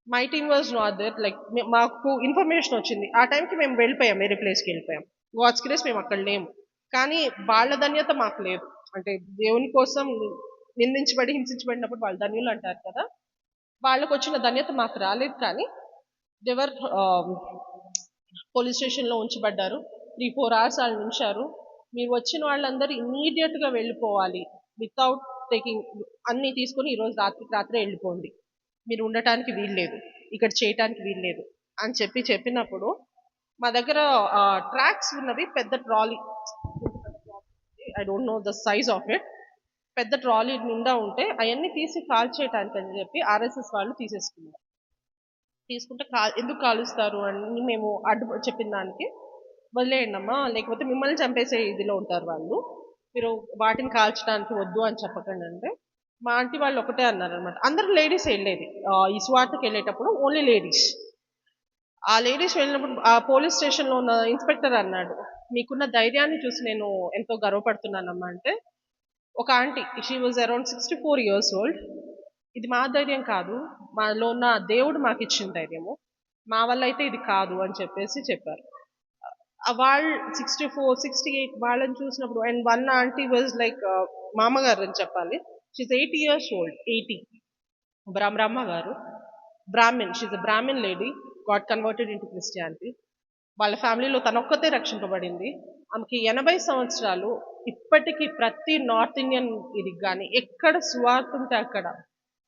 Speaker 1: My team was not there. Like మాకు ఇన్ఫర్మేషన్ వచ్చింది, ఆ టైంకి మేము వెళ్ళిపోయాం, వేరే ప్లేస్కి వెళ్ళిపోయాం. గాడ్స్ గ్రేస్ మేము అక్కడ లేము. కానీ వాళ్ళ ధన్యత మాకు లేదు. అంటే దేవుని కోసం నిందించబడి హింసించబడినప్పుడు వాళ్ళు ధన్యులు అంటారు కదా, వాళ్ళకు వచ్చిన ధన్యత మాకు రాలేదు. కానీ దేవర్ పోలీస్ స్టేషన్లో ఉంచబడ్డారు. 3-4 hours వాళ్ళు ఉంచారు. మీరు వచ్చిన వాళ్ళందరూ ఇమ్మీడియట్గా వెళ్ళిపోవాలి, వితౌట్ టేకింగ్ అన్నీ తీసుకొని ఈరోజు రాత్రే వెళ్ళిపోండి, మీరు ఉండటానికి వీల్లేదు, ఇక్కడ చేయటానికి వీల్లేదు అని చెప్పినప్పుడు మా దగ్గర ట్రాక్స్ ఉన్నవి, పెద్ద trolley, I don't know the size of it, పెద్ద ట్రాలీ నిండా ఉంటే అవన్నీ తీసి కాల్ చేయటానికి అని చెప్పి ఆర్ఎస్ఎస్ వాళ్ళు తీసేసుకున్నారు. తీసుకుంటే ఎందుకు కాలుస్తారు అని మేము అడ్డు చెప్పిన దానికి, వదిలేయండి అమ్మా, లేకపోతే మిమ్మల్ని చంపేసే ఇదిలో ఉంటారు వాళ్ళు, మీరు వాటిని కాల్చడానికి వద్దు అని చెప్పకండి అంటే, మా ఆంటీ వాళ్ళు ఒకటే అన్నారనమాట. అందరూ లేడీస్ వెళ్ళేది ఈ స్వార్థకి వెళ్ళేటప్పుడు, ఓన్లీ లేడీస్. ఆ లేడీస్ వెళ్ళినప్పుడు ఆ పోలీస్ స్టేషన్లో ఉన్న ఇన్స్పెక్టర్ అన్నాడు, మీకున్న ధైర్యాన్ని చూసి నేను ఎంతో గర్వపడుతున్నానమ్మా అంటే, ఒక aunty, she was around 64 years old, ఇది మా ధైర్యం కాదు, మాలో ఉన్న దేవుడు మాకు ఇచ్చిన ధైర్యము, మా వల్ల అయితే ఇది కాదు అని చెప్పారు. వాళ్ళు 64, 68 వాళ్ళని చూసినప్పుడు, and one aunty was like మామగారు అని చెప్పాలి, షీజ్ 80 years old, 80, బ్రహ్మ గారు, Brahmin, she's a Brahmin lady, got converted into Christianity. వాళ్ళ ఫ్యామిలీలో తనొక్కతే రక్షింపబడింది. ఆమెకి 80 సంవత్సరాలు. ఇప్పటికీ ప్రతి నార్త్ ఇండియన్ ఇది కానీ ఎక్కడ సువార్త ఉంటే అక్కడ,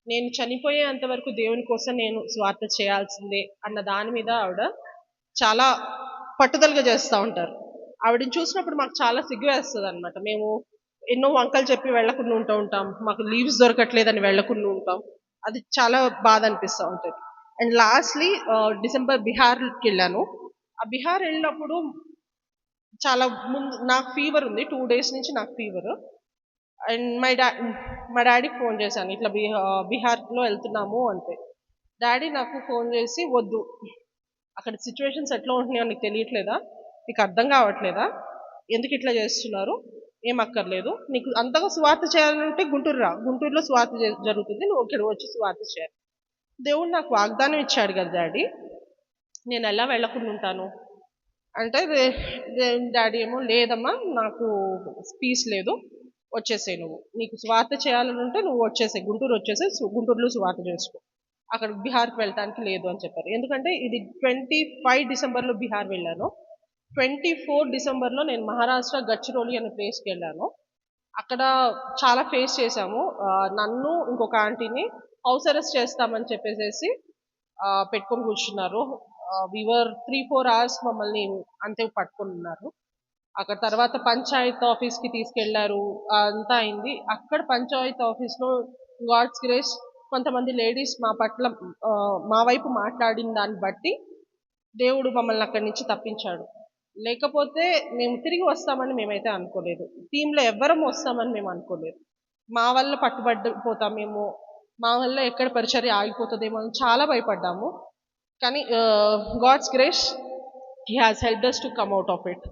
Speaker 1: నేను చనిపోయేంత వరకు దేవుని కోసం నేను సువార్త చేయాల్సిందే అన్న దాని మీద ఆవిడ చాలా పట్టుదలగా చేస్తూ ఉంటారు. ఆవిడని చూసినప్పుడు మాకు చాలా సిగ్గు వేస్తుంది అనమాట. మేము ఎన్నో వంకలు చెప్పి వెళ్లకుండా ఉంటాం, మాకు లీవ్స్ దొరకట్లేదని వెళ్లకుండా ఉంటాం, అది చాలా బాధ అనిపిస్తూ ఉంటుంది. అండ్ లాస్ట్లీ డిసెంబర్ బిహార్కి వెళ్ళాను. ఆ బిహార్ వెళ్ళినప్పుడు చాలా ముందు నాకు ఫీవర్ ఉంది, 2 days నుంచి నాకు ఫీవర్. అండ్ మా డాడీకి ఫోన్ చేశాను, ఇట్లా బిహార్లో వెళ్తున్నాము అంటే. డాడీ నాకు ఫోన్ చేసి, వద్దు, అక్కడ సిచ్యువేషన్స్ ఎట్లా ఉంటున్నాయో నీకు తెలియట్లేదా, నీకు అర్థం కావట్లేదా, ఎందుకు ఇట్లా చేస్తున్నారు, ఏం అక్కర్లేదు, నీకు అంతగా సువార్త చేయాలంటే గుంటూరు రా, గుంటూరులో సువార్త జరుగుతుంది, నువ్వు ఇక్కడ వచ్చి సువార్త చేయాలి. దేవుడు నాకు వాగ్దానం ఇచ్చాడు కదా డాడీ, నేను ఎలా వెళ్ళకుండా ఉంటాను అంటే, డాడీ ఏమో, లేదమ్మా నాకు పీస్ లేదు, వచ్చేసాయి, నువ్వు నీకు సువార్త చేయాలని ఉంటే నువ్వు వచ్చేసాయి, గుంటూరు వచ్చేసాయి, గుంటూరులో సువార్త చేసుకో, అక్కడ బిహార్కి వెళ్ళటానికి లేదు అని చెప్పారు. ఎందుకంటే ఇది 25 డిసెంబర్లో బిహార్ వెళ్ళాను, 24 డిసెంబర్లో నేను మహారాష్ట్ర గచ్చిరోలి అనే ప్లేస్కి వెళ్ళాను. అక్కడ చాలా ఫేస్ చేశాము. నన్ను ఇంకొక ఆంటీని హౌస్ అరెస్ట్ చేస్తామని చెప్పేసి పెట్టుకొని కూర్చున్నారు. వీవర్ 3-4 hours మమ్మల్ని అంతే పట్టుకొని ఉన్నారు. అక్కడ తర్వాత పంచాయత్ ఆఫీస్కి తీసుకెళ్లారు, అంతా అయింది. అక్కడ పంచాయత్ ఆఫీస్లో గాడ్స్ గ్రేస్ కొంతమంది లేడీస్ మా పట్ల మా వైపు మాట్లాడిన దాన్ని బట్టి దేవుడు మమ్మల్ని అక్కడి నుంచి తప్పించాడు. లేకపోతే మేము తిరిగి వస్తామని మేమైతే అనుకోలేదు, టీంలో ఎవ్వరం వస్తామని మేము అనుకోలేదు. మా వల్ల పట్టుబడిపోతామేమో, మా వల్ల ఎక్కడ పరిచర్య ఆగిపోతుందేమో అని చాలా భయపడ్డాము. కానీ God's grace, he has helped us to come out of it.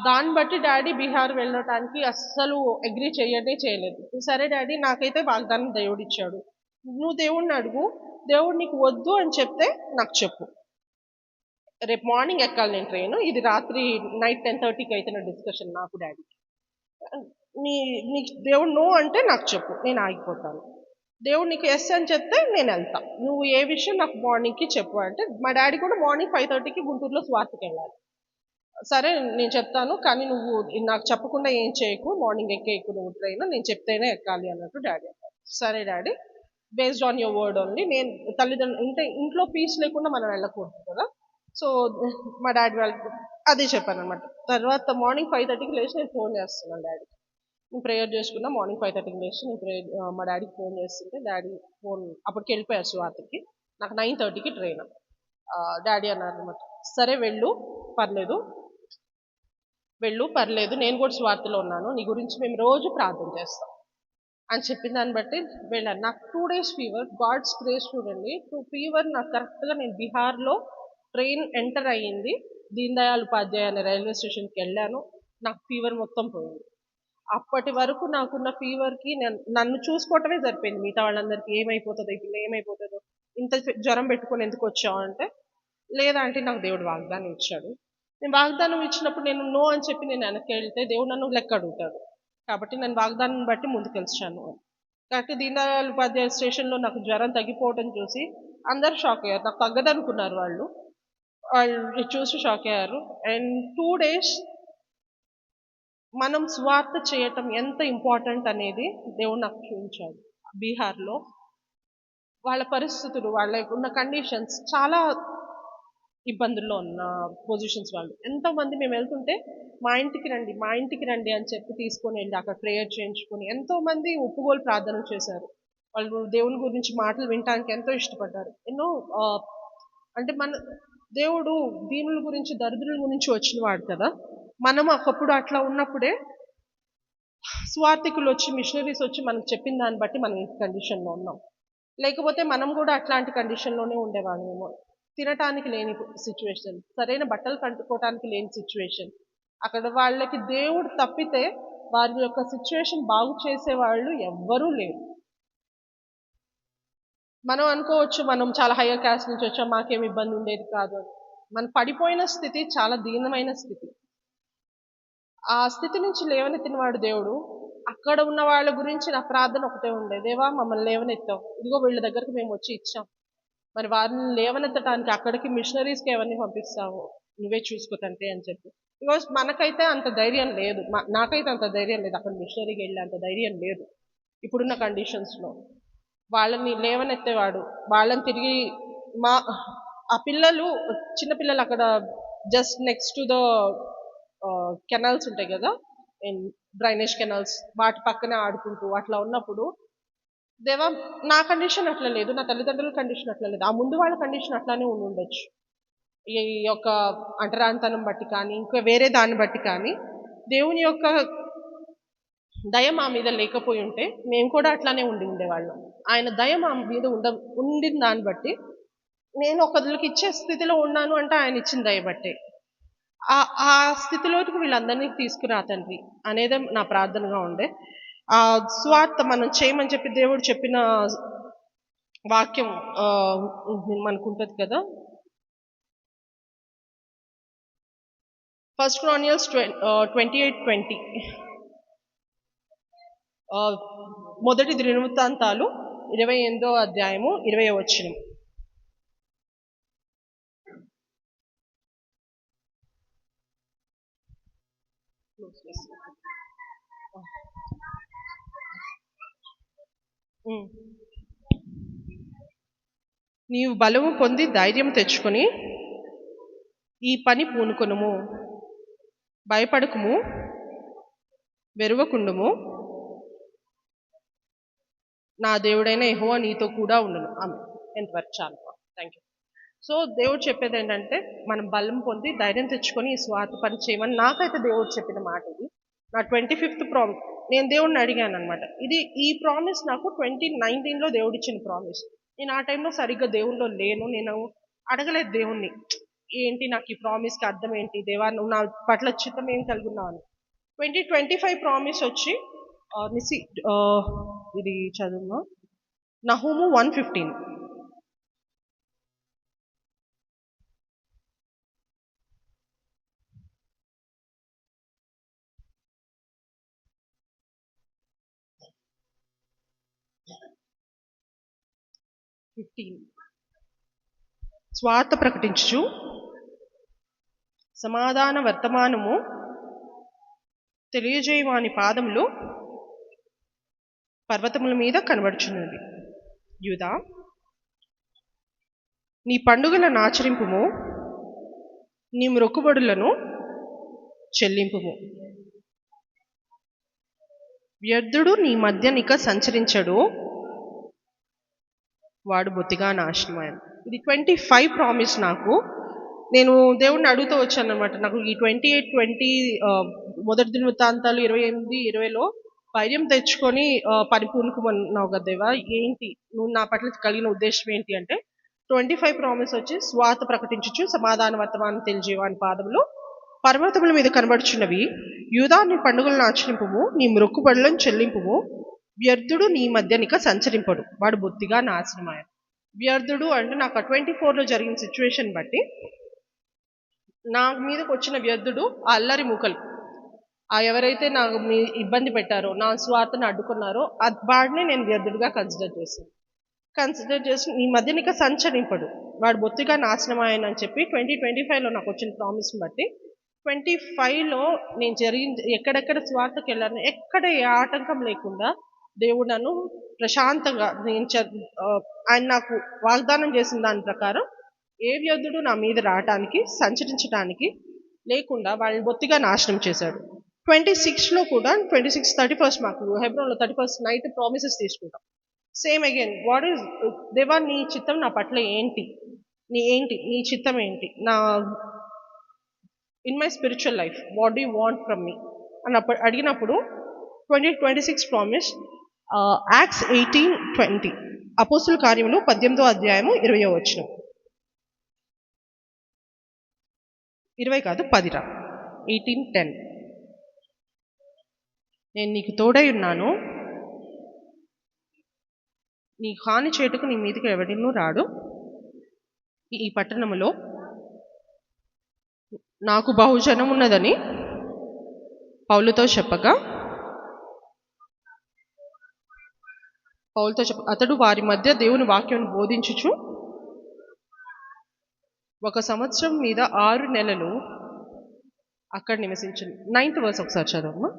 Speaker 1: దాన్ని బట్టి డాడీ బీహార్ వెళ్ళటానికి అస్సలు అగ్రీ చేయలేదు. సరే డాడీ, నాకైతే వాగ్దానం దేవుడు ఇచ్చాడు, నువ్వు దేవుడిని అడుగు, దేవుడు నీకు వద్దు అని చెప్తే నాకు చెప్పు, రేపు మార్నింగ్ ఎక్కాలి నేను ట్రైన్, ఇది రాత్రి నైట్ 10:30కి అయితే డిస్కషన్ నాకు డాడీకి, నీ దేవుడు నో అంటే నాకు చెప్పు, నేను ఆగిపోతాను, దేవుడు నీకు ఎస్ అని చెప్తే నేను వెళ్తా, నువ్వు ఏ విషయం నాకు మార్నింగ్కి చెప్పు అంటే, మా డాడీ కూడా మార్నింగ్ 5:30కి గుంటూరులో స్వార్థకి వెళ్ళాలి. సరే నేను చెప్తాను, కానీ నువ్వు నాకు చెప్పకుండా ఏం చేయకు, మార్నింగ్ ఎక్కేయకు నువ్వు ట్రైన్, నేను చెప్తేనే ఎక్కాలి అన్నట్టు డాడీ అన్నారు. సరే daddy, based on your word only. నేను తల్లిదండ్రులు అంటే ఇంట్లో పీస్ లేకుండా మనం వెళ్ళకూడదు కదా. సో మా డాడీ వాళ్ళకి అదే చెప్పాను అనమాట. తర్వాత మార్నింగ్ 5:30కి లేచి నేను ఫోన్ చేస్తున్నాను డాడీ. నేను ప్రేయర్ చేసుకున్నా, మార్నింగ్ 5:30కి లేచి నేను మా డాడీకి ఫోన్ చేస్తుంటే డాడీ ఫోన్ అప్పటికి వెళ్ళిపోయారు స్వాతికి. నాకు 9:30కి ట్రైన్. డాడీ అన్నారు అనమాట, సరే వెళ్ళు పర్లేదు, నేను కూడా స్వార్థలో ఉన్నాను, నీ గురించి మేము రోజు ప్రార్థన చేస్తాం అని చెప్పిన దాన్ని బట్టి వెళ్ళాను. నాకు 2 days ఫీవర్, గాడ్స్ గ్రేస్ చూడండి. ఫీవర్ నాకు కరెక్ట్గా నేను బీహార్లో ట్రైన్ ఎంటర్ అయ్యింది, దీన్ దయాళ్ ఉపాధ్యాయ అనే రైల్వే స్టేషన్కి వెళ్ళాను, నాకు ఫీవర్ మొత్తం పోయింది. అప్పటి వరకు నాకున్న ఫీవర్కి నన్ను చూసుకోవటమే సరిపోయింది. మిగతా వాళ్ళందరికీ ఏమైపోతుందో ఇప్పుడు ఏమైపోతుందో, ఇంత జ్వరం పెట్టుకొని ఎందుకు వచ్చావు అంటే, లేదా అంటే నాకు దేవుడు వాగ్దానం ఇచ్చాడు, నేను వాగ్దానం ఇచ్చినప్పుడు నేను నో అని చెప్పి నేను వెనక్కి వెళ్తే దేవుడు నన్ను లెక్క అడుగుతాడు, కాబట్టి నేను వాగ్దానం బట్టి ముందుకెళ్చాను. కాబట్టి దీన్ దయాళ్ ఉపాధ్యాయ స్టేషన్లో నాకు జ్వరం తగ్గిపోవడం చూసి అందరు షాక్ అయ్యారు. నాకు తగ్గదనుకున్నారు వాళ్ళు చూసి షాక్ అయ్యారు. అండ్ 2 days మనం స్వార్థ చేయటం ఎంత ఇంపార్టెంట్ అనేది దేవుడు నాకు చూపించాడు. బీహార్లో వాళ్ళ పరిస్థితులు, వాళ్ళ ఉన్న కండిషన్స్ చాలా ఇబ్బందుల్లో ఉన్న పొజిషన్స్. వాళ్ళు ఎంతోమంది మేము వెళ్తుంటే మా ఇంటికి రండి అని చెప్పి తీసుకొని వెళ్ళి అక్కడ ప్రేయర్ చేయించుకొని ఎంతోమంది ఒప్పుకోలు ప్రార్థన చేశారు. వాళ్ళు దేవుని గురించి మాటలు వినటానికి ఎంతో ఇష్టపడ్డారు. ఎన్నో అంటే మన దేవుడు దీనుల గురించి, దరిద్రుల గురించి వచ్చిన వాడు కదా. మనం ఒకప్పుడు అట్లా ఉన్నప్పుడే స్వార్థికులు వచ్చి, మిషనరీస్ వచ్చి మనకు చెప్పిన దాన్ని బట్టి మనం ఈ కండిషన్లో ఉన్నాం. లేకపోతే మనం కూడా అట్లాంటి కండిషన్లోనే ఉండేవాళ్ళేమో. తినటానికి లేని సిచ్యువేషన్, సరైన బట్టలు కట్టుకోవటానికి లేని సిచ్యువేషన్. అక్కడ వాళ్ళకి దేవుడు తప్పితే వారి యొక్క సిచ్యువేషన్ బాగు చేసేవాళ్ళు ఎవ్వరూ లేరు. మనం అనుకోవచ్చు మనం చాలా హయ్యర్ క్యాస్ట్ నుంచి వచ్చాం, మాకేం ఇబ్బంది ఉండేది కాదు అని. మనం పడిపోయిన స్థితి చాలా దీనమైన స్థితి. ఆ స్థితి నుంచి లేవనెత్తిన వాడు దేవుడు. అక్కడ ఉన్న వాళ్ళ గురించి నా ప్రార్థన ఒకటే ఉండే, దేవా మమ్మల్ని లేవనెత్తావు, ఇదిగో వీళ్ళ దగ్గరకు మేము వచ్చి ఇచ్చాం, మరి వారిని లేవనెత్తడానికి అక్కడికి మిషనరీస్కి ఎవరిని పంపిస్తావు, నువ్వే చూసుకో తండ్రి అని చెప్పి. బికాస్ మనకైతే అంత ధైర్యం లేదు, నాకైతే అంత ధైర్యం లేదు, అక్కడ మిషనరీకి వెళ్ళే అంత ధైర్యం లేదు ఇప్పుడున్న కండిషన్స్లో. వాళ్ళని లేవనెత్తేవాడు, వాళ్ళని తిరిగి ఆ పిల్లలు, చిన్నపిల్లలు అక్కడ just next to the canals ఉంటాయి కదా, డ్రైనేజ్ కెనాల్స్, వాటి పక్కనే ఆడుకుంటూ అట్లా ఉన్నప్పుడు దేవా నా కండిషన్ అట్లా లేదు, నా తల్లిదండ్రుల కండిషన్ అట్లా లేదు, ఆ ముందు వాళ్ళ కండిషన్ అట్లానే ఉండొచ్చు, ఈ యొక్క అంటరాంతనం బట్టి కానీ ఇంకా వేరే దాన్ని బట్టి కానీ దేవుని యొక్క దయ మా మీద లేకపోయి ఉంటే మేము కూడా అట్లానే ఉండేవాళ్ళం. ఆయన దయ మా మీద ఉండిన దాన్ని బట్టి నేను ఒకరికి ఇచ్చే స్థితిలో ఉన్నాను అంటే ఆయన ఇచ్చిన దయ బట్టే. ఆ స్థితిలోకి వీళ్ళందరినీ తీసుకురా తండ్రి అనేదే నా ప్రార్థనగా ఉండే. ఆ స్వార్థ మనం చేయమని చెప్పి దేవుడు చెప్పిన వాక్యం మనకు ఉంటుంది కదా, 1 Chronicles 28:20, మొదటి దినవృత్తాంతాలు 28వ అధ్యాయము 20వ వచనం. నీవు బలము పొంది ధైర్యం తెచ్చుకొని ఈ పని పూనుకొనుము, భయపడకుము, వెరువకుండుము, నా దేవుడైన యెహోవా నీతో కూడా ఉండును. ఆమె ఎంతవరకు చాలు. Thank you. సో దేవుడు చెప్పేది ఏంటంటే మనం బలం పొంది ధైర్యం తెచ్చుకొని ఈ స్వార్థ పని చేయమని నాకైతే దేవుడు చెప్పిన మాట ఇది. నా 25th ప్రామిస్ నేను దేవుడిని అడిగాను అనమాట. ఈ ప్రామిస్ నాకు 2019లో దేవుడు ఇచ్చిన ప్రామిస్. నేను ఆ టైంలో సరిగ్గా దేవుళ్ళో లేను, నేను అడగలేదు దేవుణ్ణి, ఏంటి నాకు ఈ ప్రామిస్కి అర్థం ఏంటి దేవా, నువ్వు నా పట్ల చిత్తం ఏం కలిగి ఉన్నావు అని. 2025 ప్రామిస్ వచ్చి ఇది చదువు, నహూము 1:15. స్వార్థ ప్రకటించు సమాధాన వర్తమానము తెలియజేయవాని పాదములు పర్వతముల మీద కనబడుచున్నది. యూదా, నీ పండుగలను ఆచరింపుము, నీ మ్రొక్కుబడులను చెల్లింపుము. వ్యర్థుడు నీ మధ్యనిక సంచరించడు, వాడు బొత్తిగా నాశనమాయను. ఇది 25 ప్రామిస్. నేను దేవుడిని అడుగుతూ వచ్చాను అనమాట. నాకు ఈ 28 మొదటి దినవృత్తాంతాలు 28, 20లో ధైర్యం తెచ్చుకొని పరిపూర్ణకుమన్నావు కదా దేవా, ఏంటి నువ్వు నా పట్ల కలిగిన ఉద్దేశం ఏంటి అంటే 25 ప్రామిస్ వచ్చి స్వాత ప్రకటించుచు సమాధాన వర్తమానం తెలియజేవాని పాదములు పర్వతముల మీద కనబడుచున్నవి. యూదా, నీ పండుగలను ఆచరింపుము, నీ మ్రొక్కుబడులను చెల్లింపుము. వ్యర్థుడు నీ మధ్యనిక సంచరింపడు, వాడు బొత్తిగా నాశనమాయను. వ్యర్థుడు అంటే నాకు 24లో జరిగిన సిచ్యువేషన్ బట్టి నా మీదకి వచ్చిన వ్యర్థుడు ఆ అల్లరి మూకలు, ఆ ఎవరైతే నాకు ఇబ్బంది పెట్టారో, నా స్వార్థను అడ్డుకున్నారో వాడిని నేను వ్యర్థుడిగా కన్సిడర్ చేసి నీ మధ్యనిక సంచరింపడు, వాడు బొత్తిగా నాశనమాయను అని చెప్పి 2025లో నాకు వచ్చిన ప్రామిస్ని బట్టి 25లో నేను ఎక్కడెక్కడ స్వార్థకి వెళ్ళాను, ఎక్కడ ఏ ఆటంకం లేకుండా దేవుడు నన్ను ప్రశాంతంగా ఆయన నాకు వాగ్దానం చేసిన దాని ప్రకారం ఏ వ్యర్థుడు నా మీద రావటానికి సంచరించడానికి లేకుండా వాళ్ళని బొత్తిగా నాశనం చేశాడు. 26లో కూడా 26, 31 మాకు హెబ్రోన్లో 31 నైట్ ప్రామిసెస్ తీసుకుంటాం. సేమ్ అగైన్, వాట్ ఈస్ దేవా నీ చిత్తం నా పట్ల ఏంటి, నీ చిత్తం ఏంటి నా in my spiritual life, what do you want from మీ అని అడిగినప్పుడు 26 ప్రామిస్ యాక్ట్స్ 18:20 అపోస్తుల కార్యములు 18వ అధ్యాయము 20వ వచనం. 20 కాదు 10 రా, 18:10. నేను నీకు తోడై ఉన్నాను, నీ హాని చేటుకు నీ మీదకి ఎవడినూ రాడు, ఈ పట్టణములో నాకు బహుజనం ఉన్నదని పౌలుతో చెప్పగా అతడు వారి మధ్య దేవుని వాక్యం బోధించుచు 1 సంవత్సరం మీద 6 నెలలు అక్కడ నివసించింది. 9th verse ఒకసారి చదవమ్మా.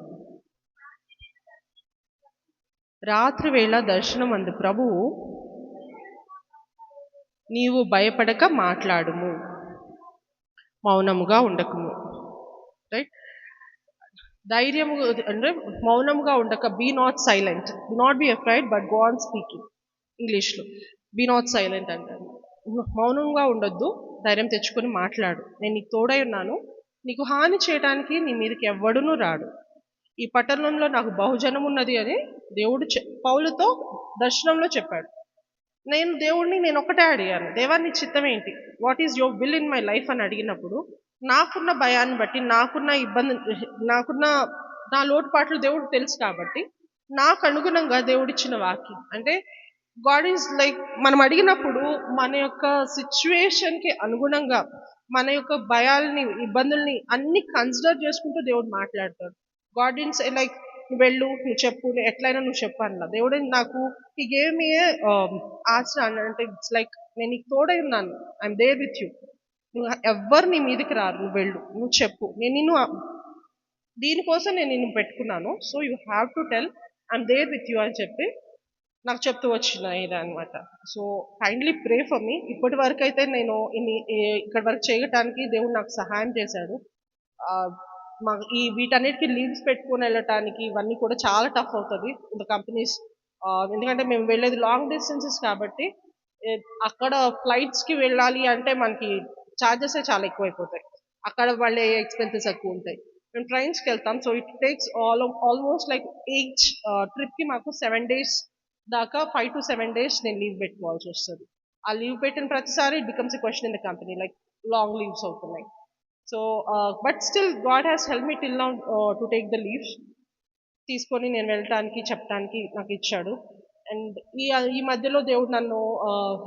Speaker 1: రాత్రి వేళ దర్శనమందు ప్రభువు, నీవు భయపడక మాట్లాడుము, మౌనముగా ఉండకుము. రైట్, ధైర్యము అంటే మౌనముగా ఉండక, be not silent, do not be afraid but go on speaking. ఇంగ్లీష్లో బీ నాట్ సైలెంట్ అంటారు. మౌనంగా ఉండొద్దు, ధైర్యం తెచ్చుకొని మాట్లాడు, నేను నీకు తోడై ఉన్నాను, నీకు హాని చేయడానికి నీ మీదకి ఎవ్వడునూ రాడు, ఈ పట్టణంలో నాకు బహుజనం ఉన్నది అని దేవుడు పౌలుతో దర్శనంలో చెప్పాడు. నేను ఒకటే అడిగాను, దేవా నీ చిత్తం ఏంటి, what is your will in my life అని అడిగినప్పుడు నాకున్న భయాన్ని బట్టి, నాకున్న ఇబ్బంది, నా లోటుపాట్లు దేవుడు తెలుసు కాబట్టి నాకు అనుగుణంగా దేవుడిచ్చిన వాక్యం అంటే గాడ్ ఈజ్ లైక్, మనం అడిగినప్పుడు మన యొక్క సిచ్యువేషన్కి అనుగుణంగా మన యొక్క భయాల్ని, ఇబ్బందుల్ని అన్ని కన్సిడర్ చేసుకుంటూ దేవుడు మాట్లాడతాడు. గాడ్ ఇన్ లైక్ నువ్వు వెళ్ళు, నువ్వు చెప్పు, ఎట్లయినా నువ్వు చెప్పు అన్నా. దేవుడు నాకు ఈ గేవ్ మీ ఆశ అంటే ఇట్స్ లైక్, నేను నీకు తోడై ఉన్నాను, ఐఎమ్ దేర్ విత్ యూ, నువ్వు ఎవ్వరు నీ మీదకి రారు, నువ్వు వెళ్ళు, నువ్వు చెప్పు, దీనికోసం నేను నిన్ను పెట్టుకున్నాను, so you have to tell I'm there with you అని చెప్పి నాకు చెప్తూ వచ్చిన ఇది అనమాట. So kindly pray for me. ఇప్పటి వరకు అయితే నేను ఇక్కడ వరకు చేయటానికి దేవుడు నాకు సహాయం చేశాడు. వీటన్నిటికీ లీవ్స్ పెట్టుకొని వెళ్ళటానికి ఇవన్నీ కూడా చాలా టఫ్ అవుతుంది ఇంత కంపెనీస్, ఎందుకంటే మేము వెళ్ళేది లాంగ్ డిస్టెన్సెస్ కాబట్టి అక్కడ ఫ్లైట్స్కి వెళ్ళాలి అంటే మనకి ఛార్జెస్ చాలా ఎక్కువైపోతాయి, అక్కడ వాళ్ళే ఎక్స్పెన్సెస్ ఎక్కువ ఉంటాయి. మేము ట్రైన్స్కి వెళ్తాం, so it takes almost like each ట్రిప్కి మాకు 7 days దాకా, 5 to 7 days నేను లీవ్ పెట్టుకోవాల్సి వస్తుంది. ఆ లీవ్ పెట్టిన ప్రతిసారి it becomes a question in the company, like long leaves అవుతున్నాయి. So but still God has help me till now to take the leaves, తీసుకొని నేను వెళ్ళటానికి చెప్పడానికి నాకు ఇచ్చాడు. అండ్ ఈ మధ్యలో దేవుడు నన్ను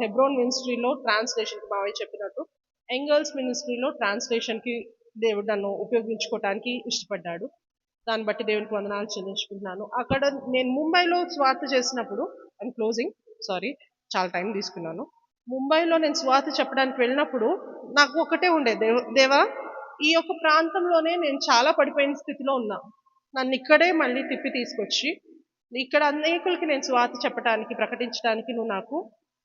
Speaker 1: హెబ్రోన్ మినిస్ట్రీలో ట్రాన్స్లేషన్కి, మావయ్య చెప్పినట్టు ఎంగల్స్ మినిస్ట్రీలో ట్రాన్స్లేషన్కి దేవుడు నన్ను ఉపయోగించుకోవటానికి ఇష్టపడ్డాడు. దాన్ని బట్టి దేవునికి వందనాలు చెల్లించుకుంటున్నాను. అక్కడ నేను ముంబైలో స్వార్థ చేసినప్పుడు, అండ్ క్లోజింగ్, సారీ చాలా టైం తీసుకున్నాను. ముంబైలో నేను స్వార్థ చెప్పడానికి వెళ్ళినప్పుడు నాకు ఒకటే ఉండే, దేవా ఈ యొక్క ప్రాంతంలోనే నేను చాలా పడిపోయిన స్థితిలో ఉన్నా. నన్ను ఇక్కడే మళ్ళీ తిప్పి తీసుకొచ్చి ఇక్కడ అనేకులకి నేను సువార్త చెప్పడానికి, ప్రకటించడానికి నువ్వు నాకు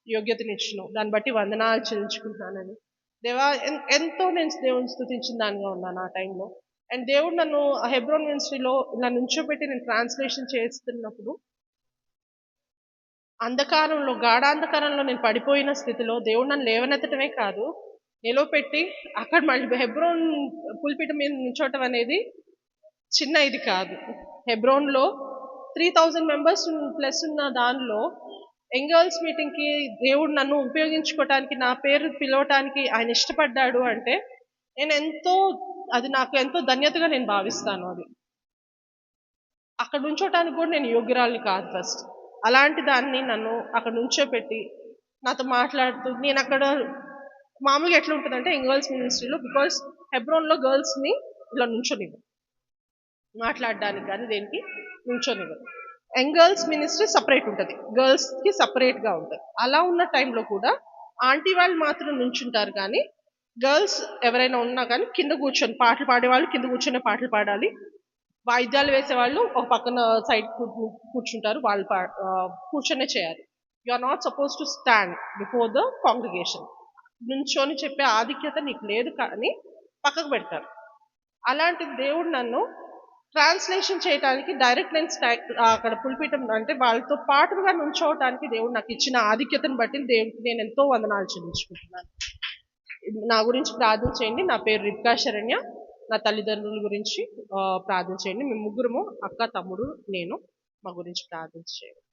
Speaker 1: యోగ్యతనిచ్చినావు. దాన్ని బట్టి వందనాలు చెల్లించుకుంటున్నానని. దేవా, ఎంతో నేను దేవుని స్తుతించిన దానిగా ఉన్నాను ఆ టైంలో. అండ్ దేవుడు నన్ను హెబ్రోన్ మినిస్ట్రీలో నన్ను ఉంచోబెట్టి నేను ట్రాన్స్లేషన్ చేస్తున్నప్పుడు అంధకారంలో, గాఢాంధకారంలో నేను పడిపోయిన స్థితిలో దేవుడు నన్ను లేవనెత్తటమే కాదు, నిలవపెట్టి అక్కడ మళ్ళీ హెబ్రోన్ పుల్పిట మీద నిల్చోవటం అనేది చిన్న ఇది కాదు. హెబ్రోన్లో 3000 మెంబర్స్ ప్లస్ ఉన్న దానిలో యంగ్ మీటింగ్కి దేవుడు నన్ను ఉపయోగించుకోవటానికి, నా పేరు పిలవటానికి ఆయన ఇష్టపడ్డాడు అంటే అది నాకు ఎంతో ధన్యతగా నేను భావిస్తాను. అది అక్కడ ఉంచోటానికి కూడా నేను యోగ్యురాలిని కాదు ఫస్ట్. అలాంటి దాన్ని నన్ను అక్కడ నుంచోపెట్టి నాతో మాట్లాడుతూ, నేను అక్కడ మామూలుగా ఎట్లా ఉంటుందంటే యంగ్ మినిస్ట్రీలో, బికాస్ హెబ్రోన్లో గర్ల్స్ని ఇలా నుంచోనివ్వరు, మాట్లాడడానికి కానీ దేనికి నుంచోనివ్వరు. యంగ్ మినిస్ట్రీ సపరేట్ ఉంటుంది, గర్ల్స్కి సపరేట్గా ఉంటుంది. అలా ఉన్న టైంలో కూడా ఆంటీ వాళ్ళు మాత్రం నుంచుంటారు, కానీ గర్ల్స్ ఎవరైనా ఉన్నా కానీ కింద కూర్చొని, పాటలు పాడేవాళ్ళు కింద కూర్చొని పాటలు పాడాలి, వాయిద్యాలు వేసేవాళ్ళు ఒక పక్కన సైడ్ కూర్చుంటారు, వాళ్ళు కూర్చొనే చేయాలి. You are not suppose to stand before the congregation. నుంచొని చెప్పే ఆధిక్యత నీకు లేదు కానీ పక్కకు పెడతారు. అలాంటి దేవుడు నన్ను ట్రాన్స్లేషన్ చేయడానికి డైరెక్ట్ నేను అక్కడ పుల్పీఠం అంటే వాళ్ళతో పాటుగా నుంచోవటానికి దేవుడు నాకు ఇచ్చిన ఆధిక్యతను బట్టి దేవుడికి నేను ఎంతో వందనాలు చెల్లించుకుంటున్నాను. నా గురించి ప్రార్థన చేయండి. నా పేరు రిబ్కా శరణ్య. నా తల్లిదండ్రుల గురించి ప్రార్థన చేయండి. మేము ముగ్గురము, అక్క, తమ్ముడు, నేను. మా గురించి ప్రార్థన చేయండి.